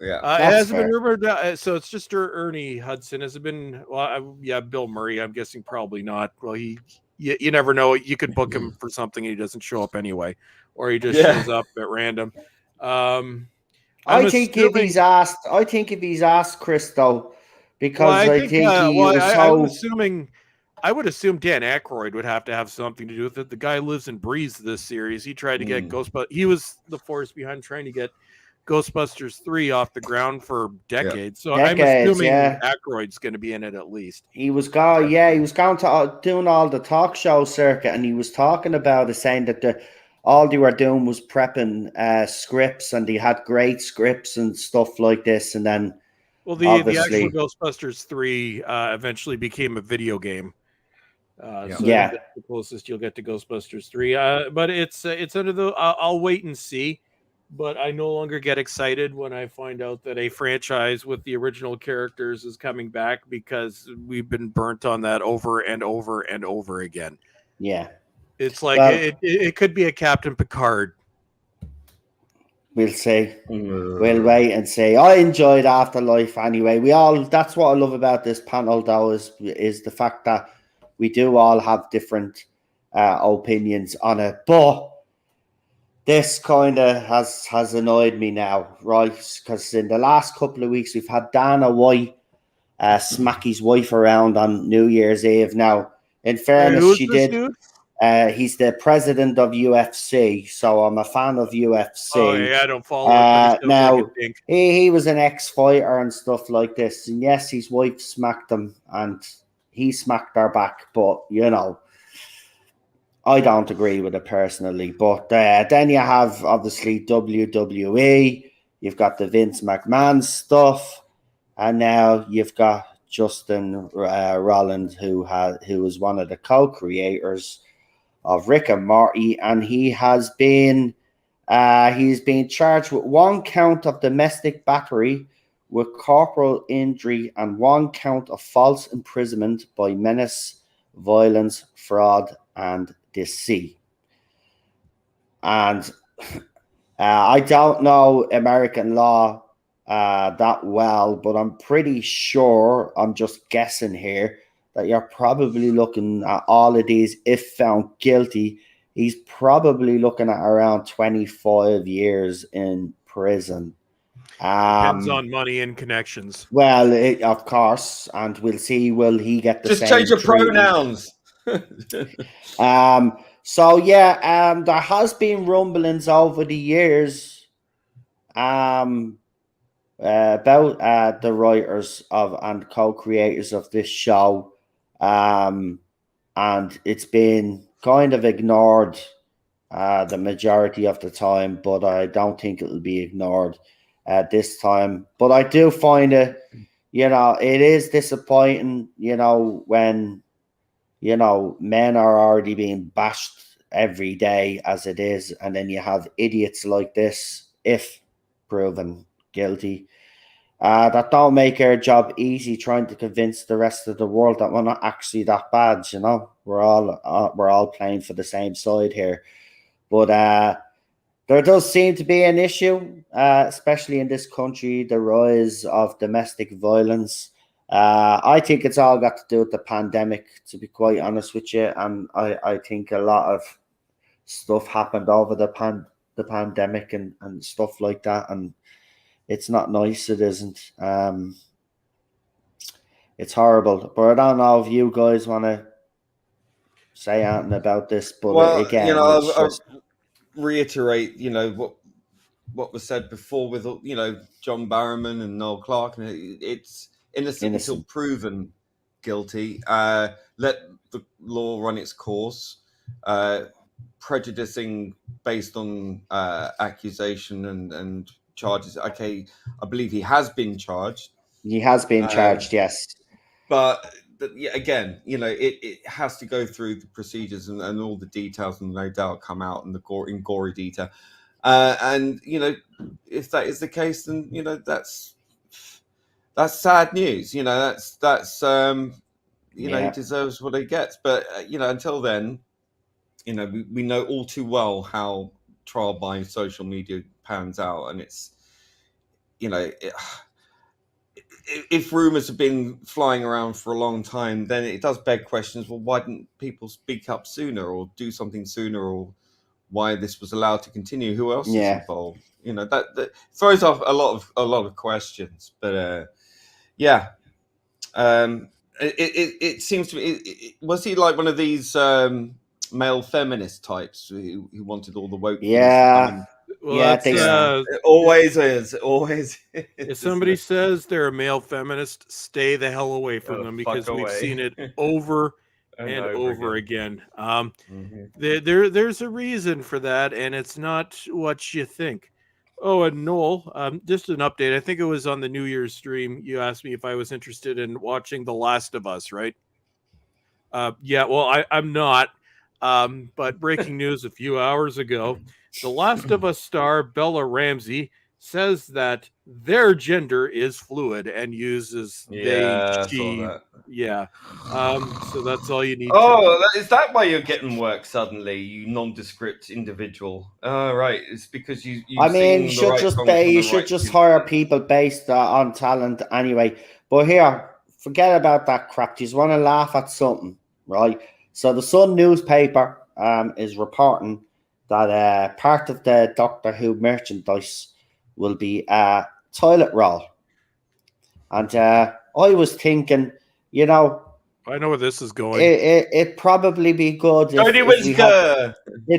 Yeah. It That's hasn't been fair. rumored, so it's just Ernie Hudson. Has it been? Well, yeah, Bill Murray. I'm guessing probably not. Well, you never know. You could book him for something and he doesn't show up anyway, or he just Yeah. shows up at random. I'm I think if assuming- he's asked Chris though, because well, I think he was I would assume Dan Aykroyd would have to have something to do with it. The guy lives and breathes this series. He tried to get Ghostbusters. He was the force behind trying to get Ghostbusters 3 off the ground for decades. So I'm assuming Aykroyd's going to be in it at least. He was going to doing all the talk show circuit, and he was talking about it, saying that all they were doing was prepping scripts, and they had great scripts and stuff like this. And then, well, the actual Ghostbusters 3 eventually became a video game. So that's the closest you'll get to Ghostbusters 3. But it's under the. I'll wait and see. But I no longer get excited when I find out that a franchise with the original characters is coming back, because we've been burnt on that over and over and over again. Yeah. It's like it could be a Captain Picard. We'll see. We'll wait and see. I enjoyed Afterlife anyway. That's what I love about this panel, though, is the fact that we do all have different opinions on it. But this kind of has annoyed me now, right? Because in the last couple of weeks, we've had Dana White smack his wife around on New Year's Eve. Now, in fairness, she did. Dude? He's the president of UFC, so I'm a fan of UFC. Oh, yeah, I don't follow it. Now, he was an ex-fighter and stuff like this. And yes, his wife smacked him, and he smacked her back. But, you know, I don't agree with it personally. But then you have, obviously, WWE. You've got the Vince McMahon stuff. And now you've got Justin Roiland, who was one of the co-creators of Rick and Morty, and he's been charged with 1 count of domestic battery with corporal injury and 1 count of false imprisonment by menace, violence, fraud, and deceit. And I don't know American law that well, but I'm pretty sure, I'm just guessing here, that you're probably looking at all of these, if found guilty, he's probably looking at around 25 years in prison. Depends on money and connections. Well, of course, and we'll see, will he get the same same change your pronouns. So yeah, there has been rumblings over the years about the writers of and co-creators of this show. And it's been kind of ignored the majority of the time, but I don't think it'll be ignored this time. But I do find it, it is disappointing, when, men are already being bashed every day as it is, and then you have idiots like this, if proven guilty, that don't make our job easy, trying to convince the rest of the world that we're not actually that bad. We're all playing for the same side here. But there does seem to be an issue, especially in this country, the rise of domestic violence. I think it's all got to do with the pandemic, to be quite honest with you, and I think a lot of stuff happened over the pandemic and stuff like that, and it's not nice. It isn't. It's horrible. But I don't know if you guys want to say anything about this. But again, I'll reiterate, what was said before with, John Barrowman and Noel Clarke. And it's innocent until proven guilty. Let the law run its course. Prejudicing based on accusation and charges. Okay, I believe he has been charged. He has been charged, yes. But yeah, again, it has to go through the procedures and all the details, and no doubt come out in in gory detail. And if that is the case, then that's sad news. That's he deserves what he gets. But until then, we know all too well how trial by social media pans out, and it's if rumors have been flying around for a long time, then it does beg questions. Well, why didn't people speak up sooner or do something sooner, or why this was allowed to continue? Who else is involved? That throws off a lot of questions. But it seems to be. Was he like one of these male feminist types who wanted all the woke? Yeah. Well, it always is. Always is. If somebody says they're a male feminist, stay the hell away from them, because we've seen it over and over again. There's a reason for that, and it's not what you think. Oh, and Noel, just an update. I think it was on the New Year's stream. You asked me if I was interested in watching The Last of Us, right? Yeah, well, I'm not. But breaking news a few hours ago, The Last of Us star Bella Ramsey says that their gender is fluid and uses they, she. Yeah. So that's all you need to know. Is that why you're getting work suddenly, you nondescript individual? Right. It's because you you should just hire people based on talent anyway. But here, forget about that crap. You just want to laugh at something, right? So the Sun newspaper is reporting that part of the Doctor Who merchandise will be a toilet roll. And I was thinking, I know where this is going. It'd probably be good. It'd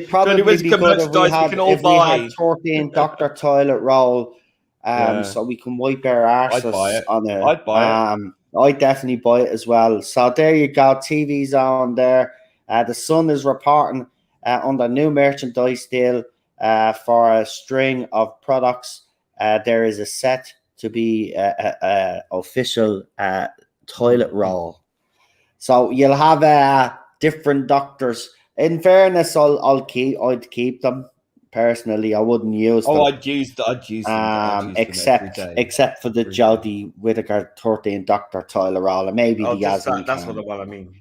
probably be good if we had 13 Doctor toilet roll, so we can wipe our arses on it. I'd buy it. I'd definitely buy it as well. So there you go. TV's on there. The Sun is reporting on the new merchandise deal for a string of products. There is a set to be official toilet roll. So you'll have different Doctors. In fairness, I'd keep them personally. I wouldn't use them. I'd use them. Except for the Jodie Whittaker 13 Doctor toilet roll, and maybe the Yasmin. That's what I mean.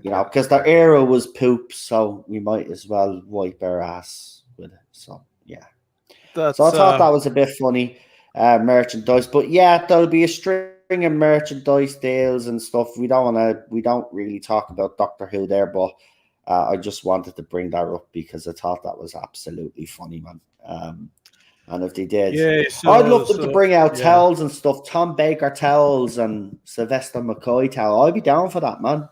Yeah. Because their era was poop, so we might as well wipe our ass with it. So yeah. So I thought that was a bit funny merchandise, but yeah, there'll be a string of merchandise deals and stuff. We don't really talk about Doctor Who there, but I just wanted to bring that up because I thought that was absolutely funny, man. And if they did, I'd love them to bring out towels and stuff, Tom Baker towels and Sylvester McCoy towel. I'd be down for that, man.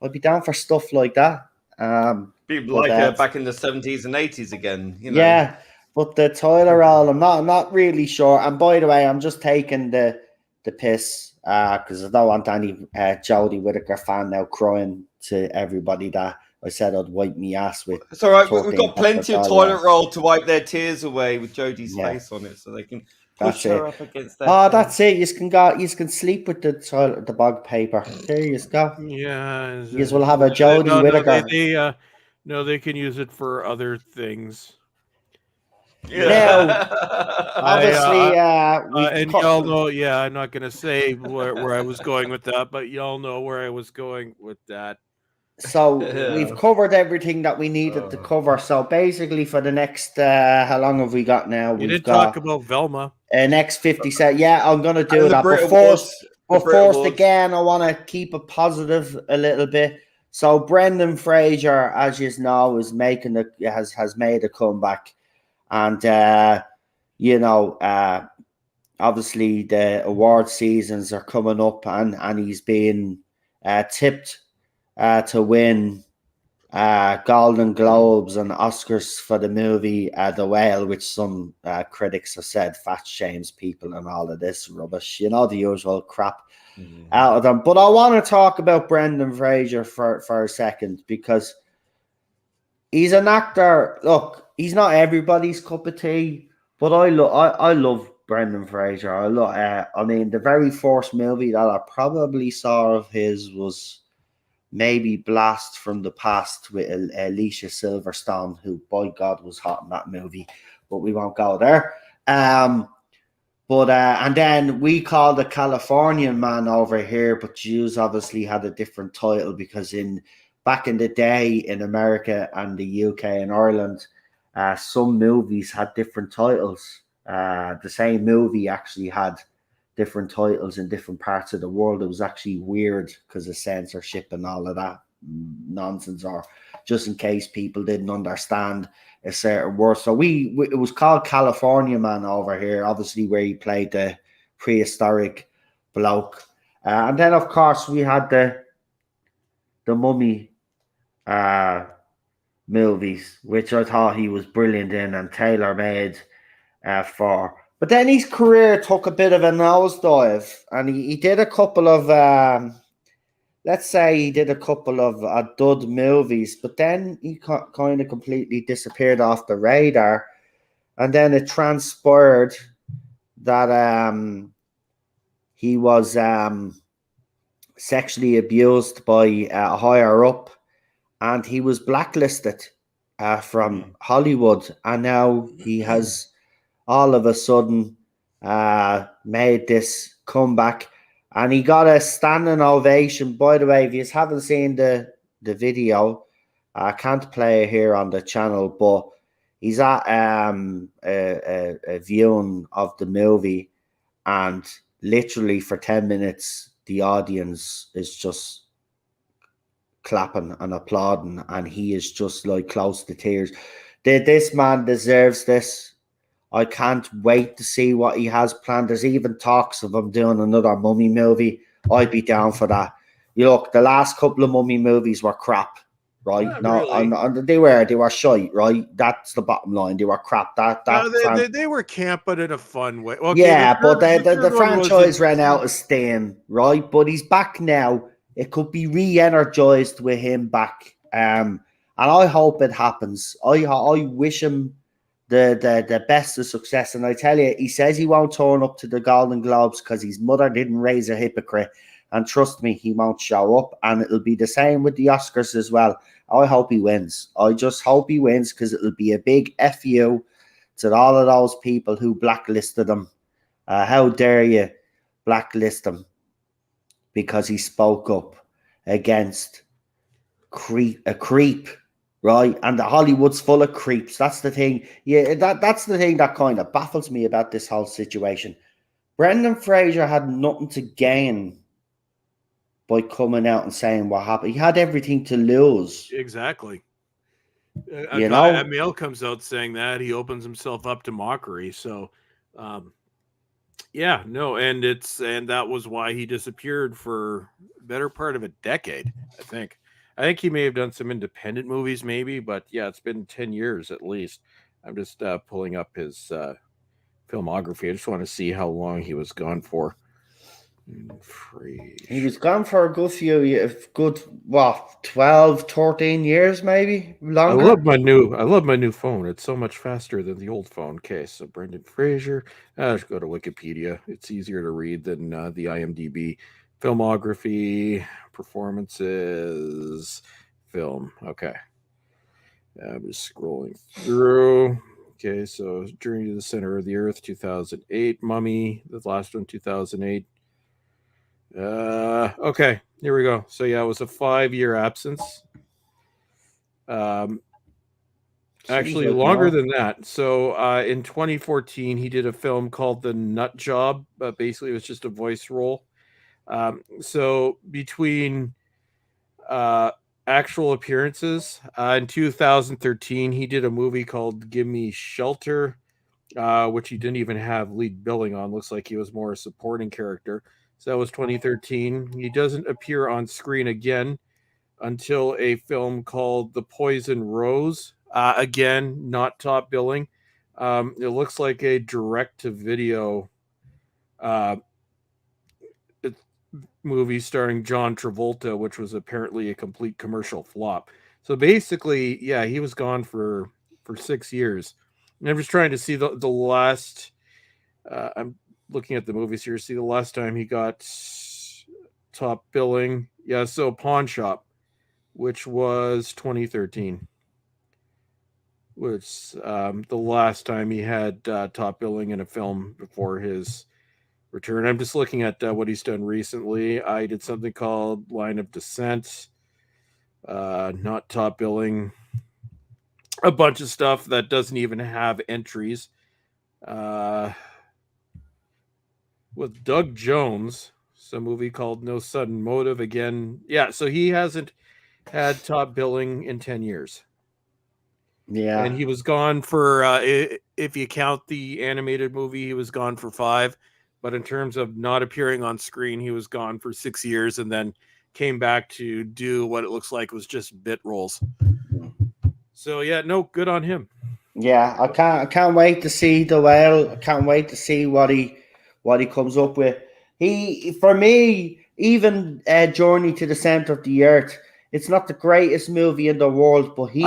I'd be down for stuff like that. People like back in the 70s and 80s again. Yeah, but the toilet roll, I'm not really sure. And by the way, I'm just taking the piss because I don't want any Jodie Whittaker fan now crying to everybody that I said I'd wipe me ass with. It's all right. We've got plenty of toilet roll to wipe their tears away with Jodie's face on it, so they can push her up against that. That's it. You can sleep with the bog paper. There you go. Yeah. You will have a Jodie Whittaker. They can use it for other things. Yeah. Obviously, and y'all know. Yeah, I'm not going to say where I was going with that, but y'all know where I was going with that. So we've covered everything that we needed to cover. So basically, for the next, how long have we got now? You did talk about Velma. Next 50 set. Yeah, I'm going to do that. But first, again, I want to keep it positive a little bit. So Brendan Fraser, as you know, has made a comeback. And, obviously the award seasons are coming up and he's been tipped to win Golden Globes and Oscars for the movie The Whale, which some critics have said fat shames people and all of this rubbish. The usual crap out of them. But I want to talk about Brendan Fraser for a second because he's an actor. Look, he's not everybody's cup of tea, but I love Brendan Fraser. I mean, the very first movie that I probably saw of his was maybe Blast from the Past with Alicia Silverstone, who, by God, was hot in that movie. But we won't go there. And then we called the Californian Man over here, but Jews obviously had a different title because back in the day in America and the UK and Ireland, some movies had different titles. The same movie actually had different titles in different parts of the world. It was actually weird because of censorship and all of that nonsense, or just in case people didn't understand a certain word. So it was called California Man over here, obviously, where he played the prehistoric bloke. And then, of course, we had the Mummy movies, which I thought he was brilliant in and tailor-made for. But then his career took a bit of a nosedive, and he did a couple of, let's say he did a couple of dud movies, but then he kind of completely disappeared off the radar. And then it transpired that he was sexually abused by a higher up, and he was blacklisted from Hollywood. And now he has all of a sudden made this comeback, and he got a standing ovation. By the way, if you haven't seen the video, I can't play it here on the channel, but he's at a viewing of the movie, and literally for 10 minutes the audience is just clapping and applauding, and he is just like close to tears. This man deserves this. I can't wait to see what he has planned. There's even talks of him doing another Mummy movie. I'd be down for that. You look, the last couple of Mummy movies were crap, right? They were shite, right? That's the bottom line. They were crap. They were camp, but in a fun way. Okay, yeah, but the franchise ran out of steam, right? But he's back now. It could be re-energized with him back, and I hope it happens. I wish him the best of success. And I tell you, he says he won't turn up to the Golden Globes because his mother didn't raise a hypocrite. And trust me, he won't show up. And it'll be the same with the Oscars as well. I hope he wins. I just hope he wins, because it'll be a big FU to all of those people who blacklisted him. How dare you blacklist him because he spoke up against a creep. Right, and the Hollywood's full of creeps. That's the thing. Yeah, that's the thing that kind of baffles me about this whole situation. Brendan Fraser had nothing to gain by coming out and saying what happened. He had everything to lose. Exactly. A male comes out saying that, he opens himself up to mockery. So, and that was why he disappeared for the better part of a decade, I think. I think he may have done some independent movies, maybe, but yeah, it's been 10 years at least. I'm just pulling up his filmography. I just want to see how long he was gone for. He was gone for a good few years, 12, 13 years, maybe longer. I love my new phone. It's so much faster than the old phone. Okay, so Brendan Fraser. Just go to Wikipedia. It's easier to read than the IMDb. Filmography, performances, film. Okay. I'm just scrolling through. Okay, so Journey to the Center of the Earth, 2008. Mummy, the last one, 2008. Okay, here we go. So yeah, it was a 5-year absence. Actually longer than that. So in 2014, he did a film called The Nut Job. Basically, it was just a voice role. So between actual appearances, in 2013, he did a movie called Give Me Shelter, which he didn't even have lead billing on. Looks like he was more a supporting character. So that was 2013. He doesn't appear on screen again until a film called The Poison Rose. Again, not top billing. It looks like a direct-to-video movie starring John Travolta, which was apparently a complete commercial flop. So basically, yeah, he was gone for 6 years. And I'm just trying to see the last I'm looking at the movies here. See, the last time he got top billing, yeah, so Pawn Shop, which was 2013, was the last time he had top billing in a film before his return. I'm just looking at what he's done recently. I did something called Line of Descent, not top billing. A bunch of stuff that doesn't even have entries. With Doug Jones, some movie called No Sudden Motive again. Yeah, so he hasn't had top billing in 10 years. Yeah. And he was gone for, if you count the animated movie, he was gone for 5. But in terms of not appearing on screen, he was gone for 6 years and then came back to do what it looks like was just bit roles. So yeah, no, good on him. Yeah, I can't wait to see The Whale. I can't wait to see what he comes up with. For me, even Journey to the Center of the Earth, it's not the greatest movie in the world, but he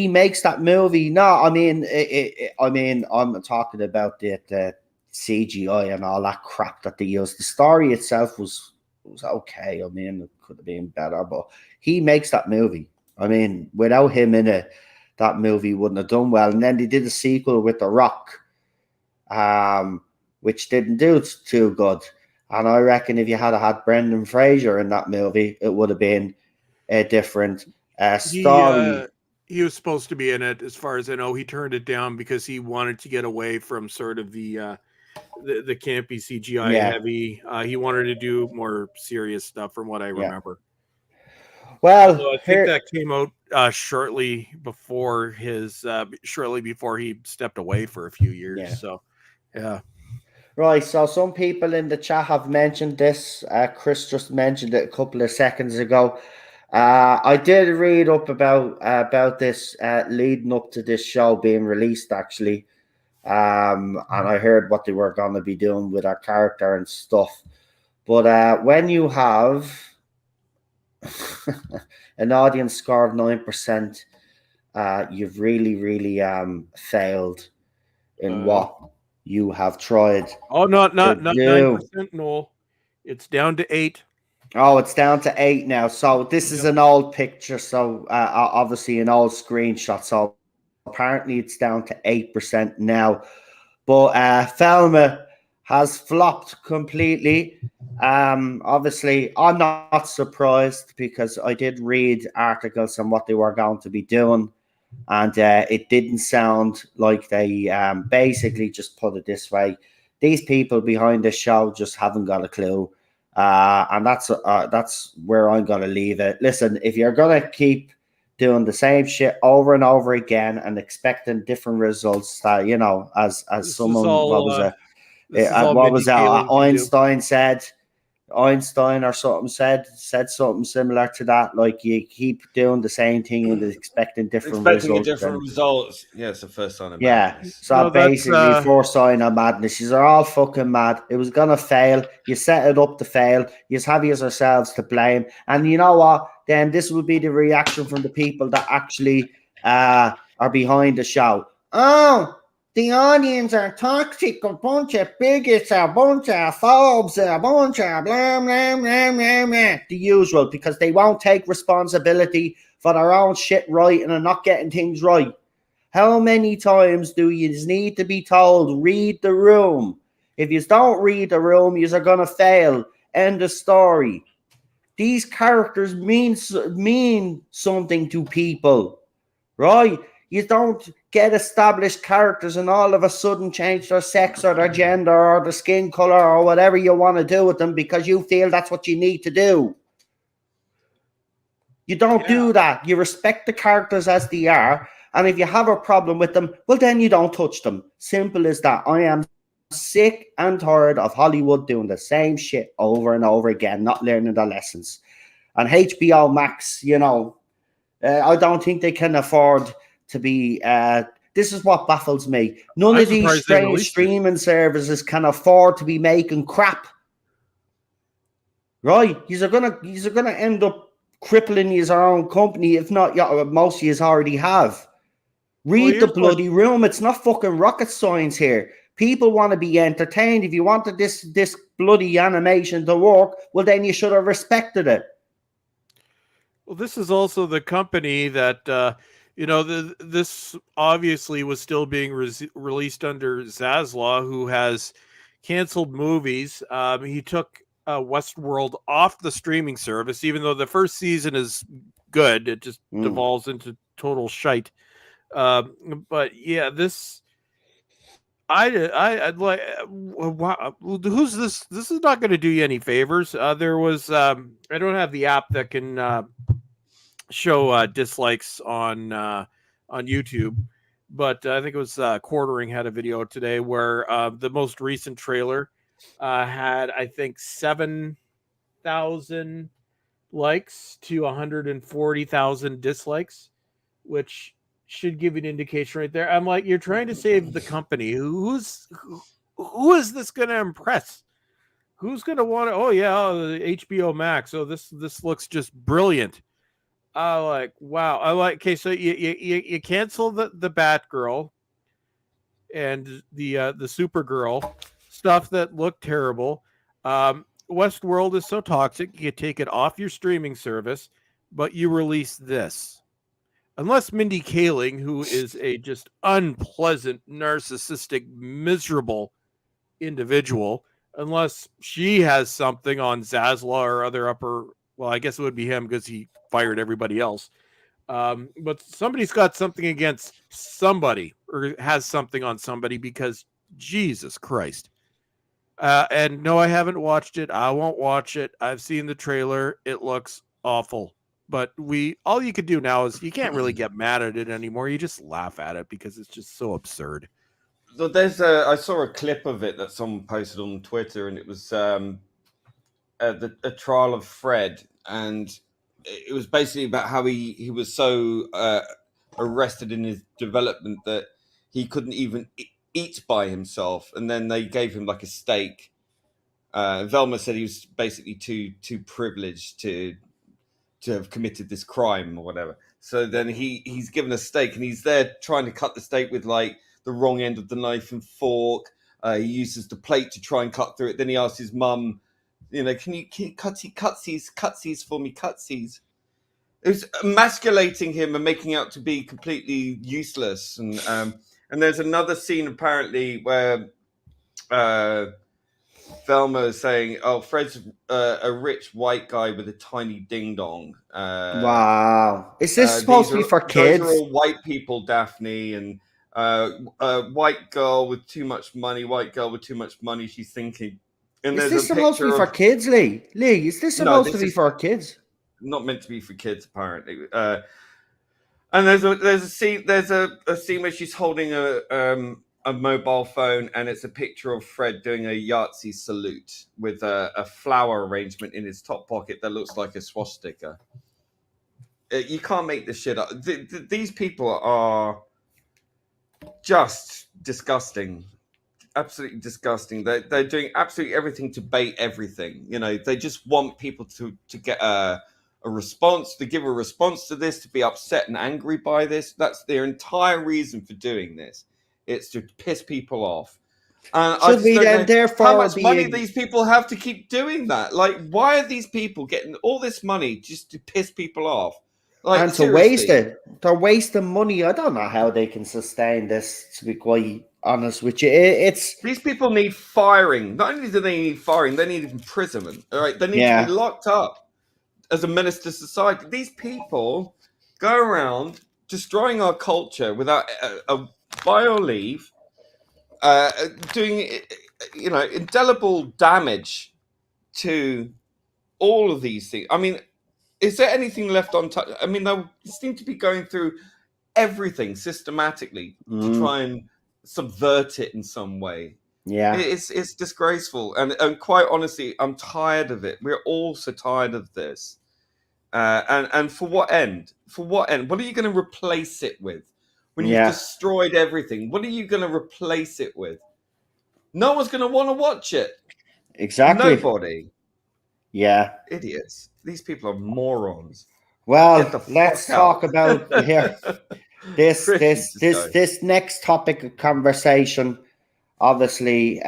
makes that movie. No, I mean, I'm talking about the CGI and all that crap that they used. The story itself was okay. I mean, it could have been better, but he makes that movie. I mean, without him in it, that movie wouldn't have done well. And then they did a sequel with The Rock, which didn't do too good. And I reckon if you had Brendan Fraser in that movie, it would have been a different story. He was supposed to be in it, as far as I know. He turned it down because he wanted to get away from sort of the campy CGI heavy. He wanted to do more serious stuff, from what I remember. Well, so I think that came out shortly before he stepped away for a few years. Yeah. So, yeah. Right. So some people in the chat have mentioned this. Chris just mentioned it a couple of seconds ago. I did read up about this leading up to this show being released, actually. And I heard what they were going to be doing with our character and stuff. But when you have an audience score of 9%, you've really, really failed in what you have tried. Oh, not 9%, Noel. It's down to 8. Oh, it's down to 8 now. So this is an old picture. So obviously an old screenshot. So apparently it's down to 8% now. But Thelma has flopped completely. Obviously, I'm not surprised because I did read articles on what they were going to be doing. And it didn't sound like they basically, just put it this way, these people behind the show just haven't got a clue. And that's where I'm going to leave it. Listen, if you're going to keep doing the same shit over and over again and expecting different results, as someone, Einstein said, Einstein or something said something similar to that. Like, you keep doing the same thing and expecting different results. Yeah, it's the first sign of madness. So basically, first sign of madness. You're all fucking mad. It was gonna fail. You set it up to fail. You have yourselves to blame. And you know what? Then this will be the reaction from the people that actually are behind the show. Oh, the audience are toxic, a bunch of bigots, a bunch of phobes, a bunch of blah, blah, blah, blah, blah. The usual, because they won't take responsibility for their own shit right and are not getting things right. How many times do you need to be told, read the room? If you don't read the room, you're going to fail. End of story. These characters mean something to people, right? You don't get established characters and all of a sudden change their sex or their gender or their skin color or whatever you want to do with them because you feel that's what you need to do. You don't do that. You respect the characters as they are. And if you have a problem with them, well, then you don't touch them. Simple as that. I am sick and tired of Hollywood doing the same shit over and over again, not learning their lessons. And HBO Max, I don't think they can afford to be this is what baffles me. None of these strange streaming services can afford to be making crap. Right? You're gonna end up crippling your own company, if not most of you already have. Read the bloody room. It's not fucking rocket science here. People want to be entertained. If you wanted this bloody animation to work, well, then you should have respected it. Well, this is also the company that, this obviously was still being released under Zaslav, who has canceled movies. He took Westworld off the streaming service, even though the first season is good. It just devolves into total shite. But yeah, this... I'd like. Wow, who's this? This is not going to do you any favors. There was. I don't have the app that can show dislikes on YouTube, but I think it was Quartering had a video today where the most recent trailer had, I think, 7,000 likes to 140,000 dislikes, which should give you an indication right there. I'm like, you're trying to save the company. Who is this going to impress? Who's going to want to? Oh yeah, the HBO Max. Oh, this looks just brilliant. Like, wow. I like. Okay, so you cancel the Batgirl and the Supergirl stuff that looked terrible. Westworld is so toxic. You take it off your streaming service, but you release this. Unless Mindy Kaling, who is a just unpleasant, narcissistic, miserable individual, unless she has something on Zaslav or other upper, well, I guess it would be him because he fired everybody else. But somebody's got something against somebody or has something on somebody, because Jesus Christ. And no, I haven't watched it. I won't watch it. I've seen the trailer. It looks awful. But all you could do now is you can't really get mad at it anymore. You just laugh at it because it's just so absurd. So I saw a clip of it that someone posted on Twitter, and it was a trial of Fred, and it was basically about how he was so arrested in his development that he couldn't even eat by himself, and then they gave him like a steak. Velma said he was basically too privileged to have committed this crime or whatever. So then he's given a steak, and he's there trying to cut the steak with like the wrong end of the knife and fork. He uses the plate to try and cut through it. Then he asks his mum, can you cut these for me, cutsies? It was emasculating him and making out to be completely useless. And there's another scene apparently where Velma is saying, "Oh, Fred's a rich white guy with a tiny ding dong." Wow, is this supposed to be for kids? Those are all white people, Daphne, and white girl with too much money. White girl with too much money. She's thinking. And is this supposed to be for kids, Lee? Lee, is this supposed to be for kids? Not meant to be for kids, apparently. And there's a scene where she's holding a mobile phone, and it's a picture of Fred doing a Yahtzee salute with a flower arrangement in his top pocket that looks like a swastika. You can't make this shit up. These people are just disgusting. Absolutely disgusting. They're doing absolutely everything to bait everything. They just want people to get a response, to give a response to this, to be upset and angry by this. That's their entire reason for doing this. It's to piss people off. And should we then therefore how much money these people have to keep doing that? Like, why are these people getting all this money just to piss people off? Like, and to waste it. They're wasting money. I don't know how they can sustain this, to be quite honest with you. These people need firing. Not only do they need firing, they need imprisonment. All right, they need to be locked up as a menace to society. These people go around destroying our culture without a bio leave, doing indelible damage to all of these things. I mean, is there anything left untouched? I mean, they seem to be going through everything systematically to try and subvert it in some way. Yeah, it's disgraceful, and quite honestly, I'm tired of it. We're all so tired of this. And for what end? For what end? What are you going to replace it with? When you've destroyed everything, what are you going to replace it with? No one's going to want to watch it. Exactly. Nobody. Yeah. Idiots. These people are morons. Well, let's talk about here. This next topic of conversation. obviously,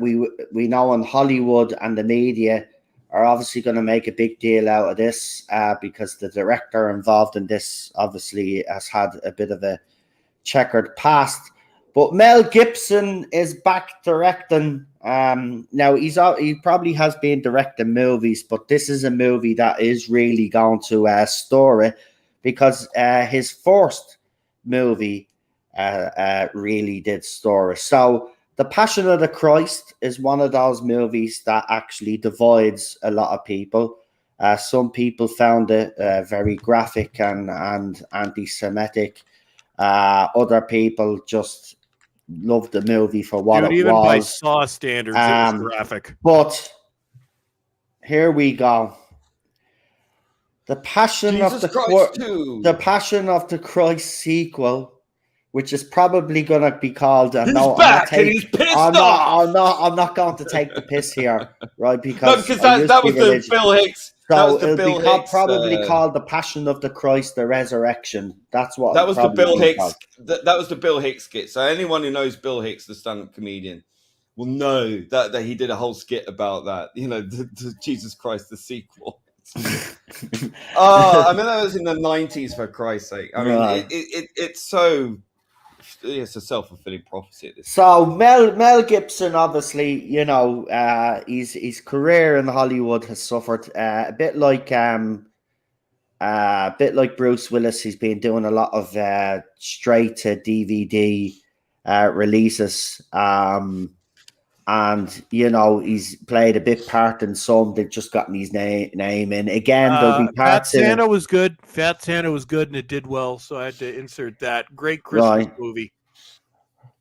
we know in Hollywood and the media are obviously going to make a big deal out of this because the director involved in this obviously has had a bit of a checkered past. But Mel Gibson is back directing. Now he probably has been directing movies, but this is a movie that is really going to store it because his first movie really did store it. So The Passion of the Christ is one of those movies that actually divides a lot of people. Some people found it very graphic and anti-Semitic. Other people just loved the movie for what it even was. by Saw standards, it was graphic. But here we go. The Passion of the Christ 2. The Passion of the Christ sequel, which is probably going to be called. He's back and he's pissed off. I'm not going to take the piss here, right? No, Because that was the Bill Hicks. So it'll be probably called The Passion of the Christ, the Resurrection. That's what. That was the Bill Hicks. That was the Bill Hicks skit. So anyone who knows Bill Hicks, the stand-up comedian, will know that he did a whole skit about that. You know, the Jesus Christ, the sequel. I mean, that was in the 90s, for Christ's sake. I mean, it's so. It's a self-fulfilling prophecy. So Mel Gibson, obviously, you know, his career in Hollywood has suffered a bit like Bruce Willis. He's been doing a lot of straight to DVD releases, and you know he's played a big part in some. They've just gotten his name in again. There'll be Fat Santa was good. Fat Santa was good, and it did well. So I had to insert that. Great Christmas movie.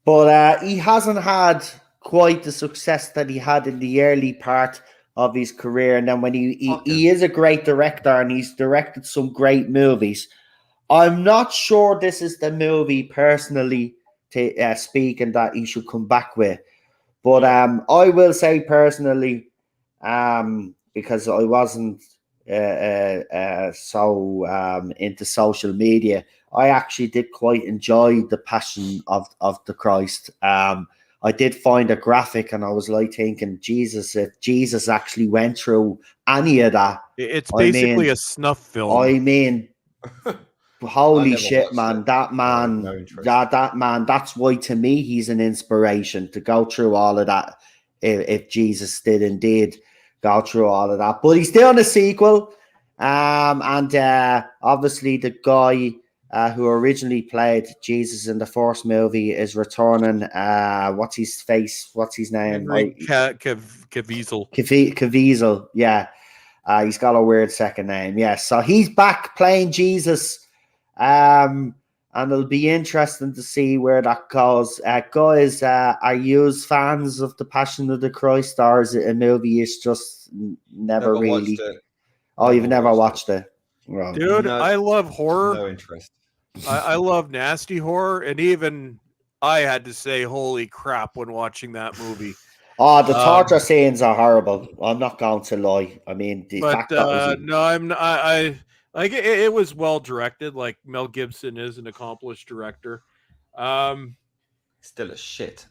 But he hasn't had quite the success that he had in the early part of his career. And then when he is a great director and he's directed some great movies. I'm not sure this is the movie personally speaking that he should come back with. But I will say personally, because I wasn't so into social media, I actually did quite enjoy The Passion of the Christ. I did find a graphic and I was like thinking, Jesus, if Jesus actually went through any of that. It's basically a snuff film. I mean, holy shit, man. That man, that man, that's why to me he's an inspiration to go through all of that. If Jesus did indeed go through all of that. But he's doing a sequel. And obviously the guy who originally played Jesus in the first movie is returning. What's his name? Caviezel. Caviezel, yeah. He's got a weird second name. Yeah, so he's back playing Jesus. And it'll be interesting to see where that goes. Guys, are you fans of The Passion of the Christ, or is it a movie you just never really... Oh, you've never watched it? Well, dude, I love horror. No interest. I love nasty horror, and even I had to say, holy crap, when watching that movie. Oh, the torture scenes are horrible. I'm not going to lie. I mean, the fact that no, I'm not. I like it. It was well directed. Like Mel Gibson is an accomplished director. Still a shit.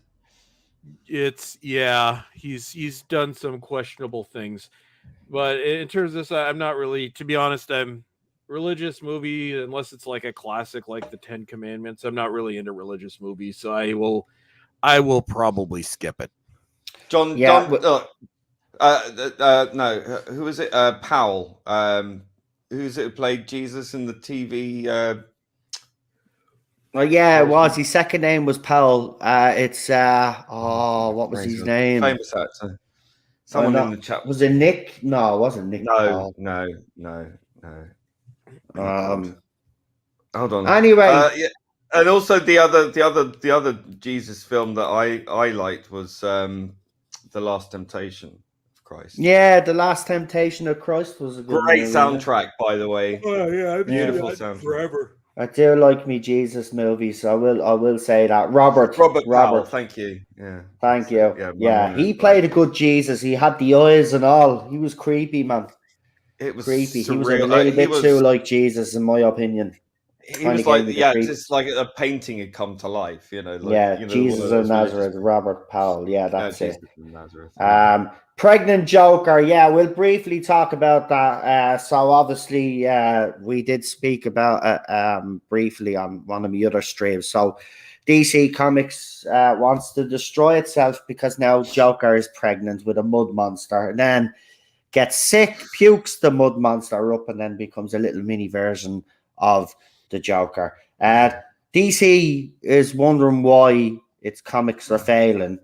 He's done some questionable things, but in terms of this, I'm not really. To be honest, I'm religious movie unless it's like a classic like the Ten Commandments. I'm not really into religious movies, so I will probably skip it. John, yeah, no, who was it? Powell. Who's it who played Jesus in the TV? Oh yeah, it was. His second name was Powell. It's what was his name? Famous actor. Someone in the chat. Was it Nick? No, it wasn't Nick. No. Hold on. Anyway, yeah. And also the other Jesus film that I liked was The Last Temptation of Christ. Yeah, The Last Temptation of Christ was a good great movie, soundtrack, by the way. Oh yeah, beautiful soundtrack. Forever. I do like me Jesus movies. I will say that. Robert Powell, thank you. Yeah. Thank you. Yeah, he played a good Jesus. He had the eyes and all. He was creepy, man. It was creepy. Surreal. He was a little bit too like Jesus, in my opinion. he Kinda was like, gave me the yeah, creeps. just like a painting had come to life, you know. Like, Yeah, you know, Jesus one of of those religious- Nazareth, Robert Powell. Yeah, that's Jesus it. of Nazareth. Yeah. Pregnant Joker. Yeah, we'll briefly talk about that. So obviously, we did speak about it briefly on one of the other streams. So DC Comics wants to destroy itself because now Joker is pregnant with a mud monster, and then gets sick, pukes the mud monster up, and then becomes a little mini version of the Joker. DC is wondering why its comics are failing.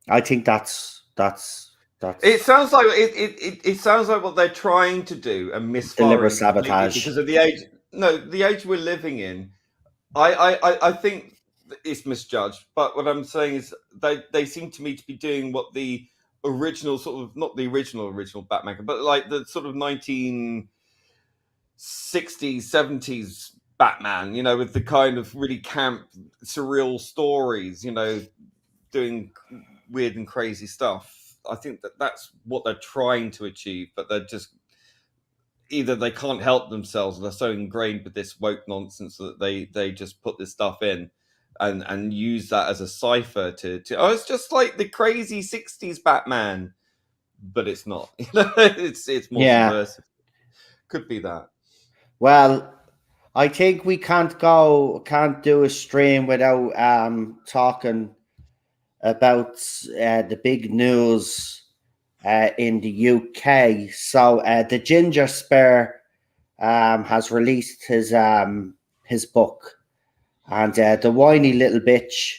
I think that's It sounds like it sounds like what they're trying to do and misfiring deliberate sabotage because of the age. No, the age we're living in. I think it's misjudged. But what I'm saying is they seem to me to be doing what the original sort of, not the original Batman, but like the sort of 1960s 70s Batman, you know, with the kind of really camp surreal stories, you know, doing weird and crazy stuff. I think that's what they're trying to achieve, but they're just either they can't help themselves, they're so ingrained with this woke nonsense that they just put this stuff in and use that as a cipher to oh, it's just like the crazy 60s Batman, but it's not. You know, it's more subversive. Could be that. Well, I think we can't do a stream without talking about the big news in the UK. So the Ginger Spare has released his book, and the whiny little bitch,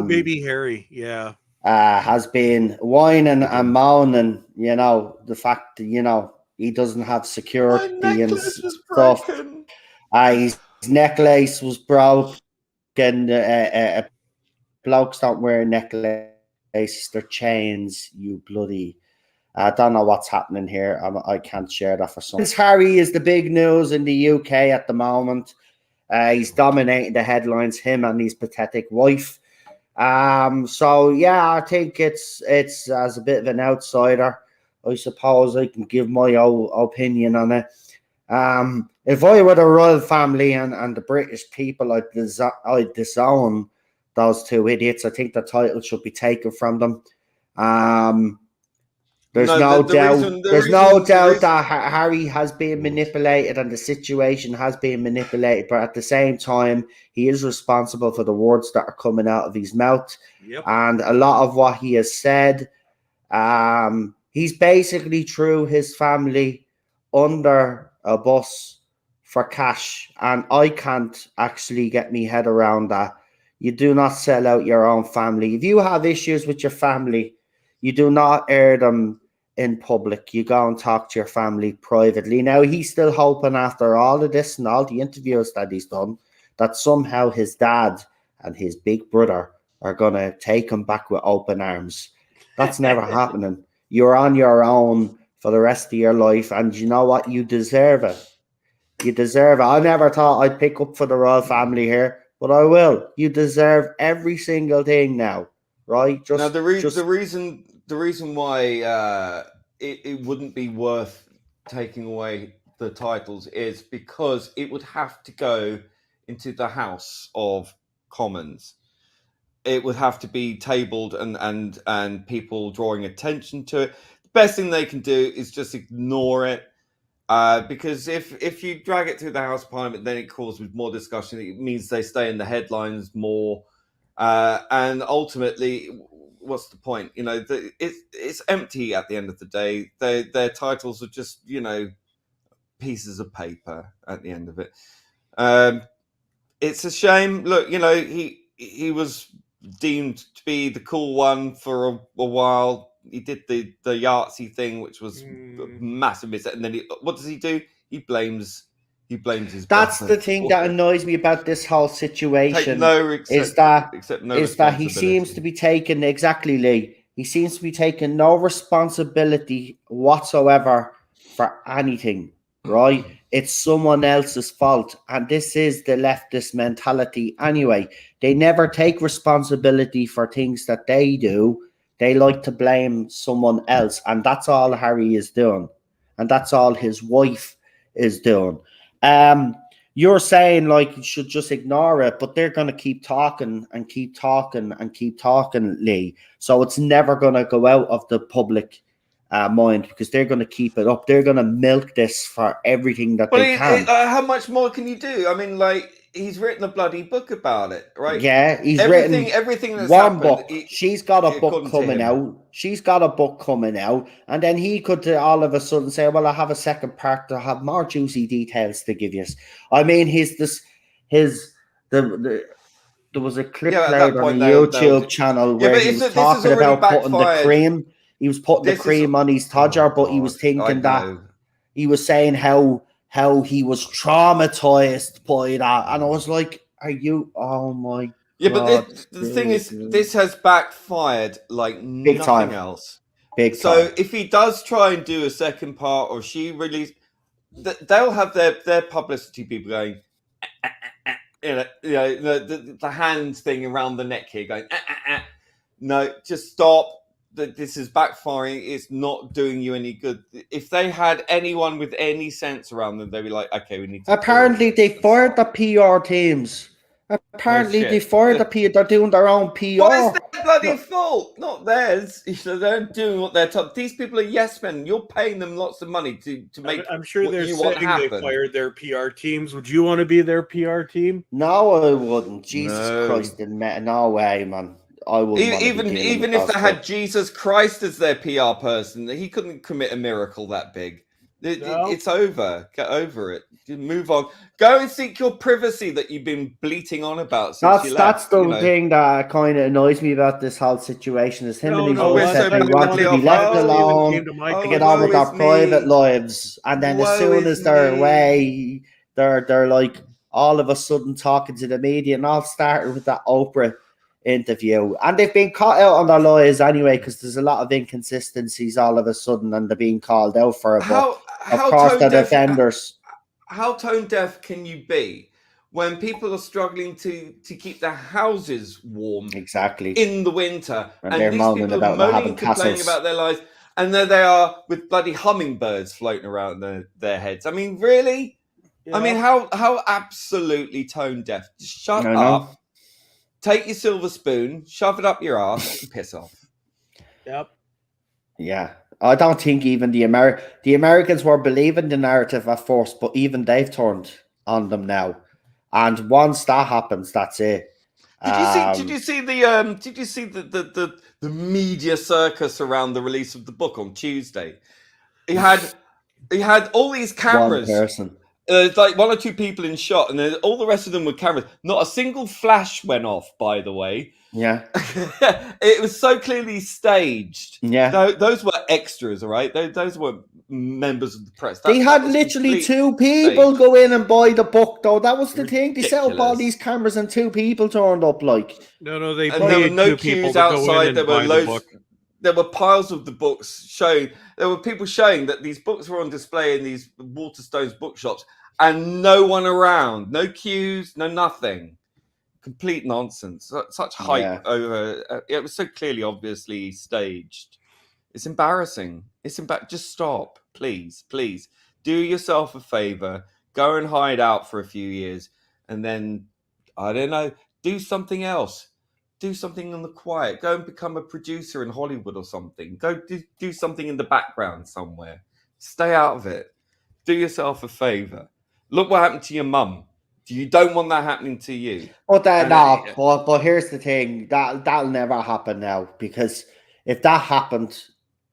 Baby Harry, yeah, has been whining and moaning. You know, the fact that he doesn't have security and stuff. His necklace was broken. Blokes don't wear necklaces, they're chains, you bloody. I don't know what's happening here. I can't share that for some. Prince Harry is the big news in the UK at the moment. He's dominating the headlines, him and his pathetic wife. So yeah, I think it's as a bit of an outsider, I suppose I can give my own opinion on it. If I were the royal family and the British people, I'd disown those two idiots. I think the title should be taken from them. There's no doubt that Harry has been manipulated and the situation has been manipulated, but at the same time, he is responsible for the words that are coming out of his mouth. Yep. And a lot of what he has said, he's basically threw his family under a bus for cash, and I can't actually get my head around that. You do not sell out your own family. If you have issues with your family, you do not air them in public. You go and talk to your family privately. Now, he's still hoping after all of this and all the interviews that he's done that somehow his dad and his big brother are going to take him back with open arms. That's never happening. You're on your own for the rest of your life, and you know what? You deserve it. You deserve it. I never thought I'd pick up for the royal family here, but I will. You deserve every single thing now, right? Now, the reason why it wouldn't be worth taking away the titles is because it would have to go into the House of Commons. It would have to be tabled and people drawing attention to it. The best thing they can do is just ignore it. Because if you drag it through the House of Parliament, then it causes more discussion. It means they stay in the headlines more, and ultimately, what's the point? You know, it's empty at the end of the day. Their titles are just pieces of paper at the end of it. It's a shame. Look, he was deemed to be the cool one for a while. He did the Yahtzee thing, which was a massive mistake. And then what does he do? He blames his. That's the thing that annoys me about this whole situation. Is that he seems to be taking He seems to be taking no responsibility whatsoever for anything. Right? It's someone else's fault, and this is the leftist mentality. Anyway, they never take responsibility for things that they do. They like to blame someone else, and that's all Harry is doing, and that's all his wife is doing. You're saying like you should just ignore it, but they're going to keep talking and keep talking and keep talking, Lee. So it's never going to go out of the public mind because they're going to keep it up. They're going to milk this for everything that they can. How much more can you do? I mean, like, he's written a bloody book about it, right? Yeah, he's everything written that's one happened. book. She's got a book according to coming him. out. She's got a book coming out, and then he could all of a sudden say, "Well, I have a second part to have more juicy details to give you." I mean, there was a clip Yeah, at played that on point, the they'll- YouTube channel Yeah, where but he if was this has talking already about putting the backfired- cream. He was putting the This is- cream on his todger, but he was God, thinking I that know. he was saying how he was traumatized by that, and I was like, "Are you? Oh my!" Yeah, but God, the thing is, dude. this has backfired like Big nothing time. else. Big So time. if he does try and do a second part, or she release, they'll have their publicity people going, the hand thing around the neck here going, no, just stop. This is backfiring. It's not doing you any good. If they had anyone with any sense around them, they'd be like, okay, we need to. Apparently, they fired the PR teams. Apparently, shit. they fired the PR. They're doing their own PR. Well, it's their bloody No. fault, not theirs. They're doing what they're told. These people are yes men. You're paying them lots of money to make. I'm sure what they're you saying want they happen. fired their PR teams. Would you want to be their PR team? No, I wouldn't. Jesus No. Christ, no way, man. I wouldn't. wanna be dealing Even with if those they had kids. Jesus Christ as their PR person, he couldn't commit a miracle that big. No. It's over. Get over it. Move on. Go and seek your privacy that you've been bleating on about since you left. That's the you know. thing that kind of annoys me about this whole situation. Is him and his no, wife we're said so they want privately to be off. left Oh, alone. Oh, To get on with woe their is private me. lives, and then as Woe soon is as they're me. away, they're like all of a sudden talking to the media, and all started with that Oprah interview, and they've been caught out on their lies anyway because there's a lot of inconsistencies all of a sudden, and they're being called out for it. But How of course, tone the deaf? defenders. How tone deaf can you be when people are struggling to keep their houses warm Exactly. in the winter, And they're these moaning people about are not moaning having and complaining castles. about their lives, and there they are with bloody hummingbirds floating around their heads. I mean, really? I mean, how absolutely tone deaf? Just shut I know. up. Take your silver spoon, shove it up your ass, and piss off. Yep. Yeah. I don't think even the Americans were believing the narrative at first, but even they've turned on them now. And once that happens, that's it. Did you see the media circus around the release of the book on Tuesday? He had all these one cameras. person? Like one or two people in shot, and then all the rest of them were cameras. Not a single flash went off, by the way. Yeah. It was so clearly staged. Yeah. Those were extras, all right? Those were members of the press. They That had was literally complete two people stage. go in and buy the book, though. That was the thing. They set up all Ridiculous. these cameras and two people turned up, like. No, they And there were paid no two people queues to go in outside. and There were buy the loads. book. There were piles of the books showing. There were people showing that these books were on display in these Waterstones bookshops, and no one around, no queues, no nothing. Complete nonsense. Such hype Yeah. over. It was so clearly, obviously staged. It's embarrassing. Just stop, please. Do yourself a favor. Go and hide out for a few years, and then I don't know. Do something else. Do something on the quiet. Go and become a producer in Hollywood or something. Go do something in the background somewhere. Stay out of it. Do yourself a favor. Look what happened to your mum. You don't want that happening to you. But And, no, but here's the thing. That'll never happen now, because if that happened,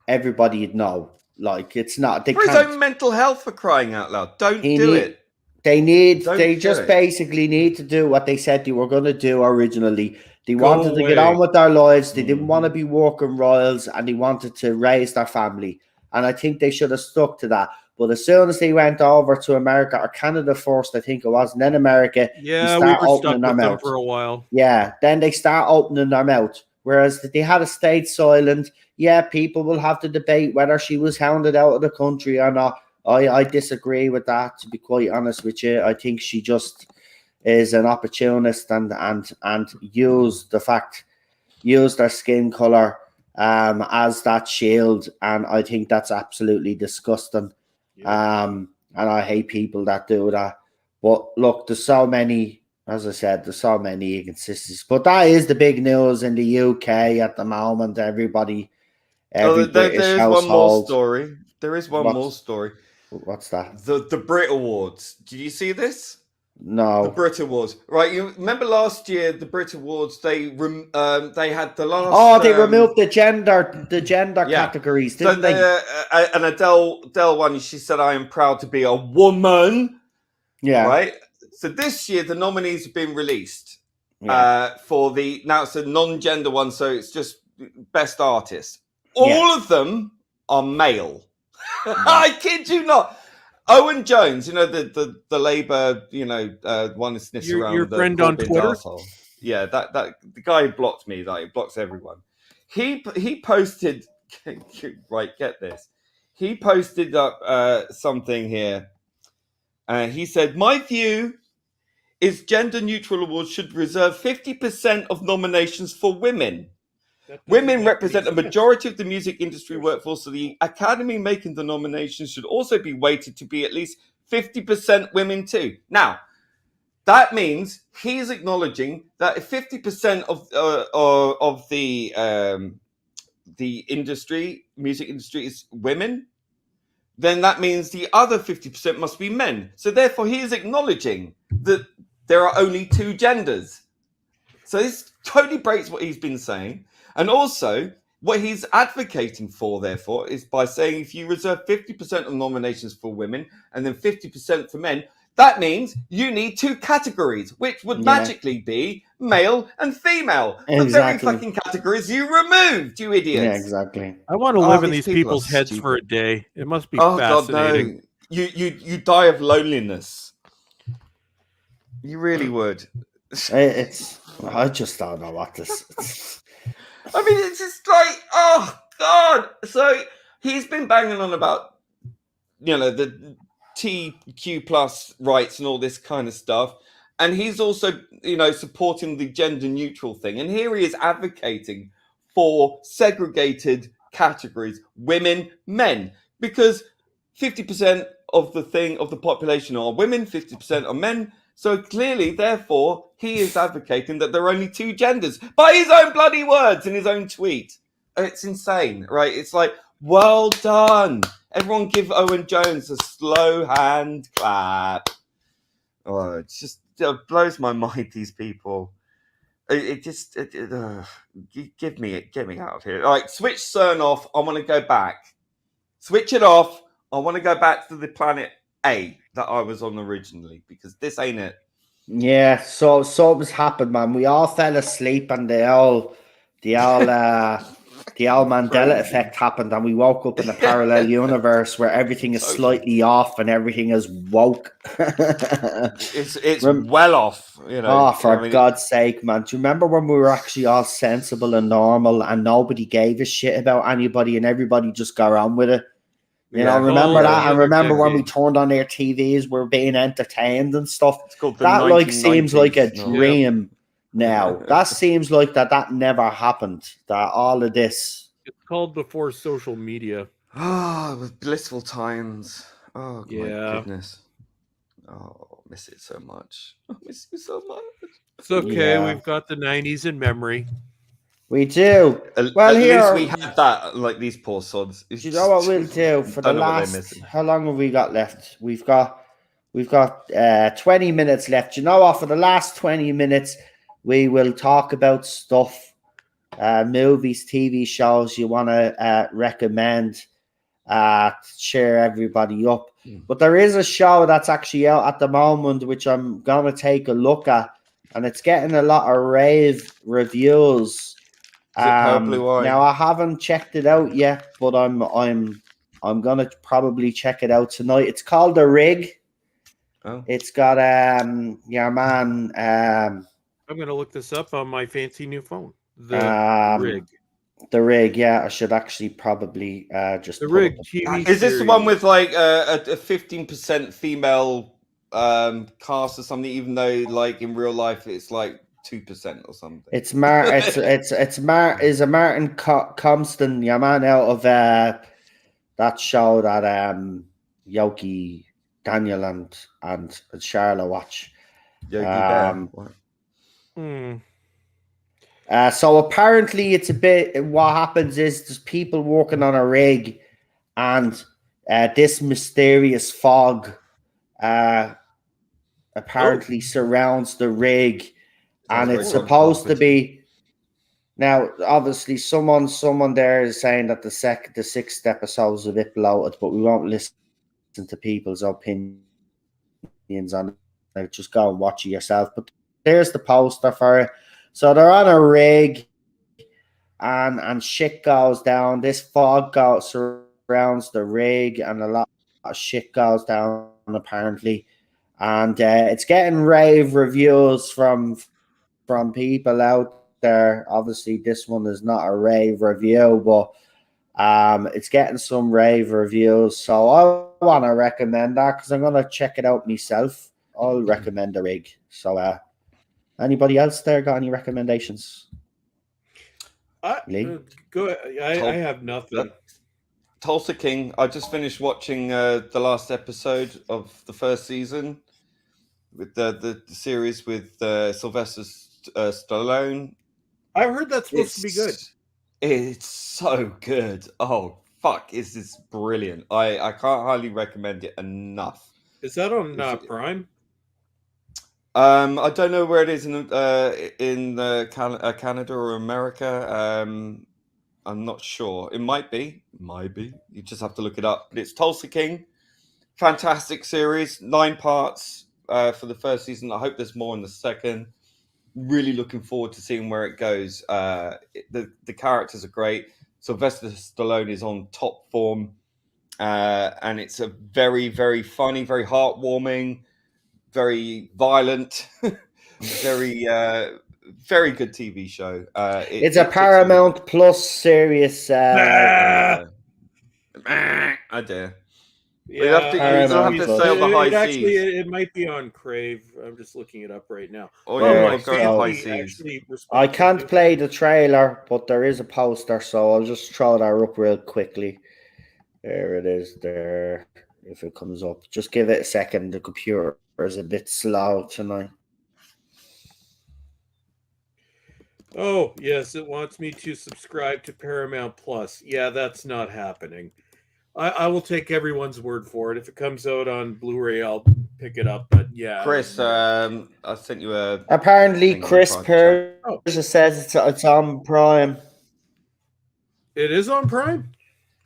everybody'd know. Like, it's not. They For his can't. own mental health, for crying out loud. Don't He do need- it. They Don't just do it. basically need to do what they said they were going to do originally. They Go wanted to get away. on with their lives. They didn't Mhm. want to be working royals, and they wanted to raise their family. And I think they should have stuck to that. But as soon as they went over to America, or Canada first, I think it was, and then America, Yeah, start we were stuck opening with their them mouth. for a while. yeah, then they start opening their mouth. Whereas they had a stayed silent, yeah, people will have to debate whether she was hounded out of the country or not. I disagree with that, to be quite honest with you. I think she just is an opportunist and used their skin color as that shield, and I think that's absolutely disgusting. and I hate people that do that. But look, there's so many, as I said, there's so many inconsistencies. But that is the big news in the UK at the moment. Every British There is one more household. story. There is one more story. What's that? The Brit Awards. Did you see this? The No. Brit Awards, right? You remember last year the Brit Awards? They had the last. Oh, they removed the gender Yeah. categories, So didn't they? and Adele won. She said, "I am proud to be a woman." Yeah. Right. So this year the nominees have been released Yeah. for now it's a non-gender one, so it's just best artist. All of them are male. I kid you not. Owen Jones, you know the Labour, one is sniffs around your the friend on Corbyn's Twitter. arsehole. Yeah, that the guy who blocked me, he blocks everyone. He posted, right, get this. He posted up something here. He said, "My view is gender-neutral awards should reserve 50% of nominations for women. Women represent a majority of the music industry workforce, so the Academy making the nominations should also be weighted to be at least 50% women too." Now, that means he's acknowledging that if 50% of the music industry is women, then that means the other 50% must be men. So therefore, he is acknowledging that there are only two genders. So this totally breaks what he's been saying. And also, what he's advocating for, therefore, is by saying if you reserve 50% of nominations for women and then 50% for men, that means you need two categories, which would magically be male and female. The very fucking categories you removed, you idiots. Yeah, exactly. I want to live in these people's heads for a day. It must be fascinating. God, no. You die of loneliness. You really would. I just don't know what this. I mean, it's just like, oh God. So he's been banging on about, the TQ plus rights and all this kind of stuff. And he's also, supporting the gender neutral thing. And here he is advocating for segregated categories, women, men, because 50% of the population are women, 50% are men. So clearly, therefore, he is advocating that there are only two genders by his own bloody words in his own tweet. It's insane, right? It's like, well done. Everyone give Owen Jones a slow hand clap. Oh, it just blows my mind, these people. Get me out of here. All right, switch CERN off. I want to go back. Switch it off. I want to go back to the planet A that I was on originally, because this ain't it. Yeah, so something's happened, man. We all fell asleep, and the old Mandela effect happened, and we woke up in a parallel universe where everything is slightly off and everything is woke. It's well off, Oh, for God's sake, man! Do you remember when we were actually all sensible and normal, and nobody gave a shit about anybody, and everybody just got on with it? Remember that? And remember when we turned on their TVs, we were being entertained and stuff. That seems like a dream now. That seems like that never happened. That all of this. It's called before social media. Oh, with blissful times. Oh, yeah. My goodness. Oh, I miss it so much. I miss you so much. It's okay. We've got the 90s in memory. We do. Well, at least we had that, like these poor sods. Do you know what we'll do for the last? How long have we got left? We've got 20 minutes left. You know what? For the last 20 minutes, we will talk about stuff, movies, TV shows you want to recommend, share everybody up. But there is a show that's actually out at the moment, which I'm gonna take a look at, and it's getting a lot of rave reviews. Now I haven't checked it out yet, but I'm gonna probably check it out tonight. It's called The Rig. Oh. It's got your man. I'm gonna look this up on my fancy new phone. The Rig. The Rig, yeah. I should actually probably just The Rig TV. Is this the one with like a 15% female cast or something? Even though like in real life it's like 2% or something. It's Martin Compston, your man out of that show that Yoki Daniel and Charlotte watch. Yogi Bear. Um, What? So apparently it's a bit, what happens is there's people working on a rig, and this mysterious fog apparently surrounds the rig, and Sounds it's very supposed to Carpenter. be. Now, obviously, someone there is saying that the 6th episode is a bit bloated, but we won't listen to people's opinions on it. Just go and watch it yourself. But there's the poster for it. So they're on a rig, and shit goes down. This fog surrounds the rig, and a lot of shit goes down apparently, and it's getting rave reviews from people out there. Obviously, this one is not a rave review, but it's getting some rave reviews. So I want to recommend that because I'm gonna check it out myself. I'll recommend the rig. So, anybody else there got any recommendations? Lee? Go ahead. I have nothing. Tulsa King. I just finished watching the last episode of the first season with the series with Sylvester Stallone. I heard that's supposed to be good. It's so good. Oh fuck, is this brilliant? I can't highly recommend it enough. Is that on Prime? I don't know where it is in Canada or America. I'm not sure. It might be. You just have to look it up. But it's Tulsa King. Fantastic series. 9 parts for the first season. I hope there's more in the second. Really looking forward to seeing where it goes. The characters are great. Sylvester Stallone is on top form. And it's a very, very funny, very heartwarming, very violent, very very good TV show. It's a Paramount Plus series. I dare. Yeah, You'll have to sail the high seas. It might be on Crave. I'm just looking it up right now. Or yeah, go to high seas. I can't play the trailer, but there is a poster, so I'll just throw that up real quickly. There it is there. If it comes up, just give it a second. The computer is a bit slow tonight. Oh, yes, it wants me to subscribe to Paramount Plus. Yeah, that's not happening. I will take everyone's word for it. If it comes out on Blu-ray, I'll pick it up. But yeah, Chris, I sent you a. Apparently, thing on Chris Prime Persia says it's on Prime. It is on Prime?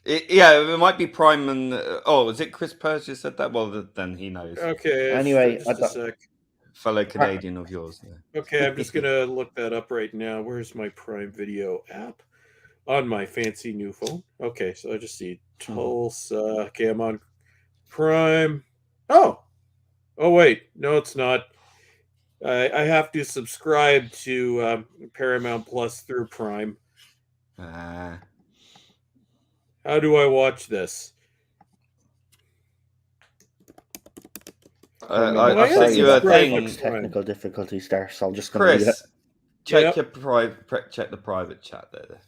It might be Prime and... is it Chris Persia said that? Well, then he knows. Okay. Anyway, just a sec. Fellow Canadian of yours. Yeah. Okay, I'm just going to look that up right now. Where's my Prime Video app? On my fancy new phone. Okay, so I just see Tulsa. Okay, I'm on Prime. Oh, wait. No, it's not. I have to subscribe to Paramount Plus through Prime. How do I watch this? I sent you a thing. Technical difficulties there, so I'm just going to read it. Chris, check check the private chat there.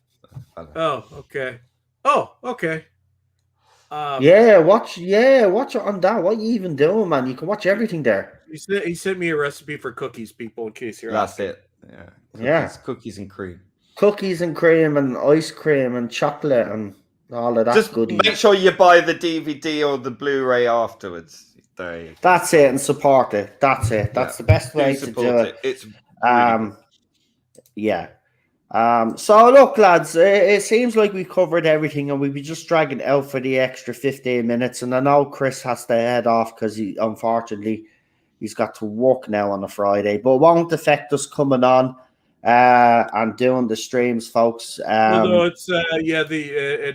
Oh, okay. Oh, okay. Watch it on that. What are you even doing, man? You can watch everything there. He sent me a recipe for cookies, people, in case you're That's asking. it. Cookies and cream. Cookies and cream and ice cream and chocolate and all of that. Just goodies. make sure you buy the DVD or the Blu-ray afterwards. There you go. That's it, and support it. That's it. That's the best way to do it. It's really yeah. So look, lads, it seems like we covered everything, and we'll be just dragging it out for the extra 15 minutes. And I know Chris has to head off because he's got to work now on a Friday, but it won't affect us coming on and doing the streams, folks. No, it's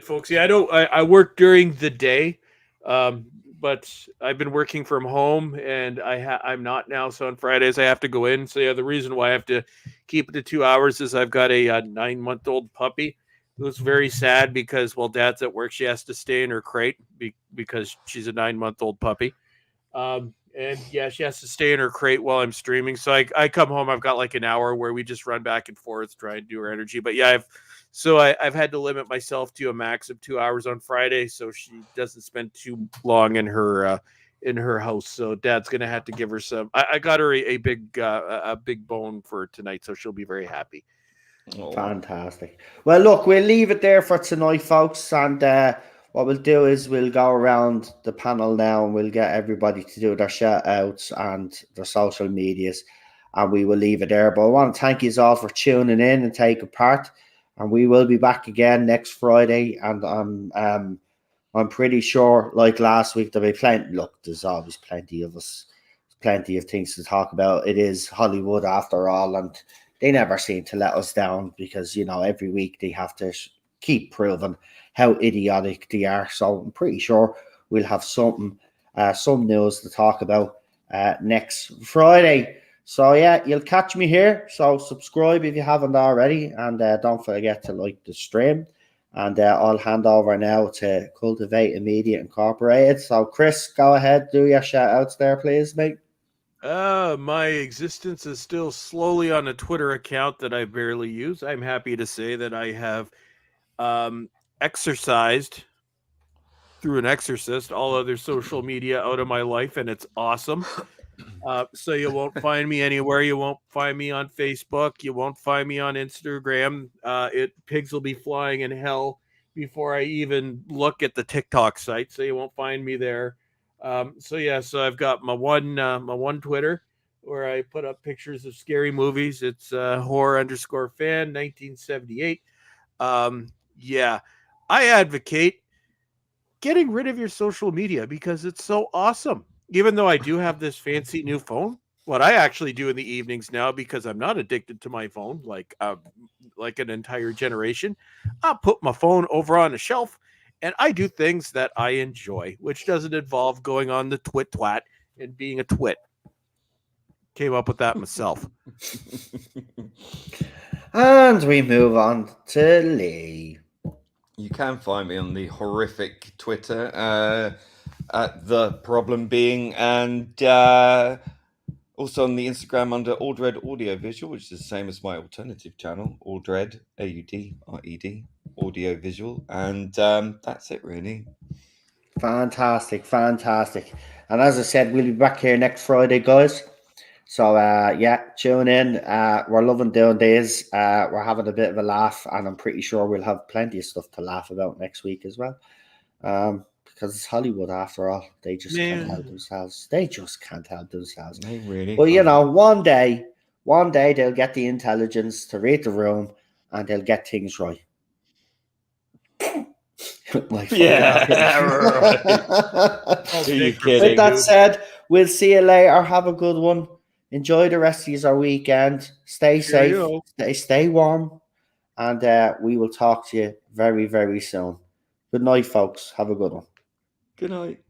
folks. Yeah, I work during the day, but I've been working from home, and I'm not now. So on Fridays I have to go in. So yeah, the reason why I have to keep it to 2 hours is I've got a 9-month-old puppy who's very sad because while Dad's at work, she has to stay in her crate because she's a 9-month-old puppy. And yeah, she has to stay in her crate while I'm streaming. So I come home, I've got like an hour where we just run back and forth, try and do her energy. But yeah, I've had to limit myself to a max of 2 hours on Friday, so she doesn't spend too long in her in her house, so Dad's gonna have to give her some. I got her a big bone for tonight, so she'll be very happy. Oh. Fantastic. Well, look, we'll leave it there for tonight, folks, and what we'll do is we'll go around the panel now and we'll get everybody to do their shout outs and their social medias, and we will leave it there. But I want to thank you all for tuning in and taking part, and we will be back again next Friday. And I'm pretty sure, like last week, there'll be plenty. Look, there's always plenty of us, plenty of things to talk about. It is Hollywood after all, and they never seem to let us down because, you know, every week they have to keep proving how idiotic they are. So I'm pretty sure we'll have something, some news to talk about next Friday. So yeah, you'll catch me here. So subscribe if you haven't already, and don't forget to like the stream. And I'll hand over now to Cultivate Media Incorporated. So Chris, go ahead, do your shout outs there, please, mate. My existence is still slowly on a Twitter account that I barely use. I'm happy to say that I have exercised through an exorcist all other social media out of my life, and it's awesome. So you won't find me anywhere. You won't find me on Facebook. You won't find me on Instagram. Pigs will be flying in hell before I even look at the TikTok site, so you won't find me there. So I've got my one Twitter where I put up pictures of scary movies. It's horror_fan 1978. I advocate getting rid of your social media because it's so awesome. Even though I do have this fancy new phone, what I actually do in the evenings now, because I'm not addicted to my phone like an entire generation, I put my phone over on a shelf and I do things that I enjoy, which doesn't involve going on the twat and being a twit. Came up with that myself. And we move on to Lee. You can find me on the horrific Twitter at The Problem Being, and also on the Instagram under Aldred Audiovisual, which is the same as my alternative channel, Aldred, AUDRED, Audiovisual, and that's it really. Fantastic. And as I said, we'll be back here next Friday, guys. So tune in. We're loving doing these. We're having a bit of a laugh, and I'm pretty sure we'll have plenty of stuff to laugh about next week as well. Because it's Hollywood after all. They just can't help themselves. They really But you know, one day they'll get the intelligence to read the room and they'll get things right. Right. Are you kidding? With that said, we'll see you later. Have a good one. Enjoy the rest of your weekend. Stay safe. Stay warm. And we will talk to you very, very soon. Good night, folks. Have a good one. Good night.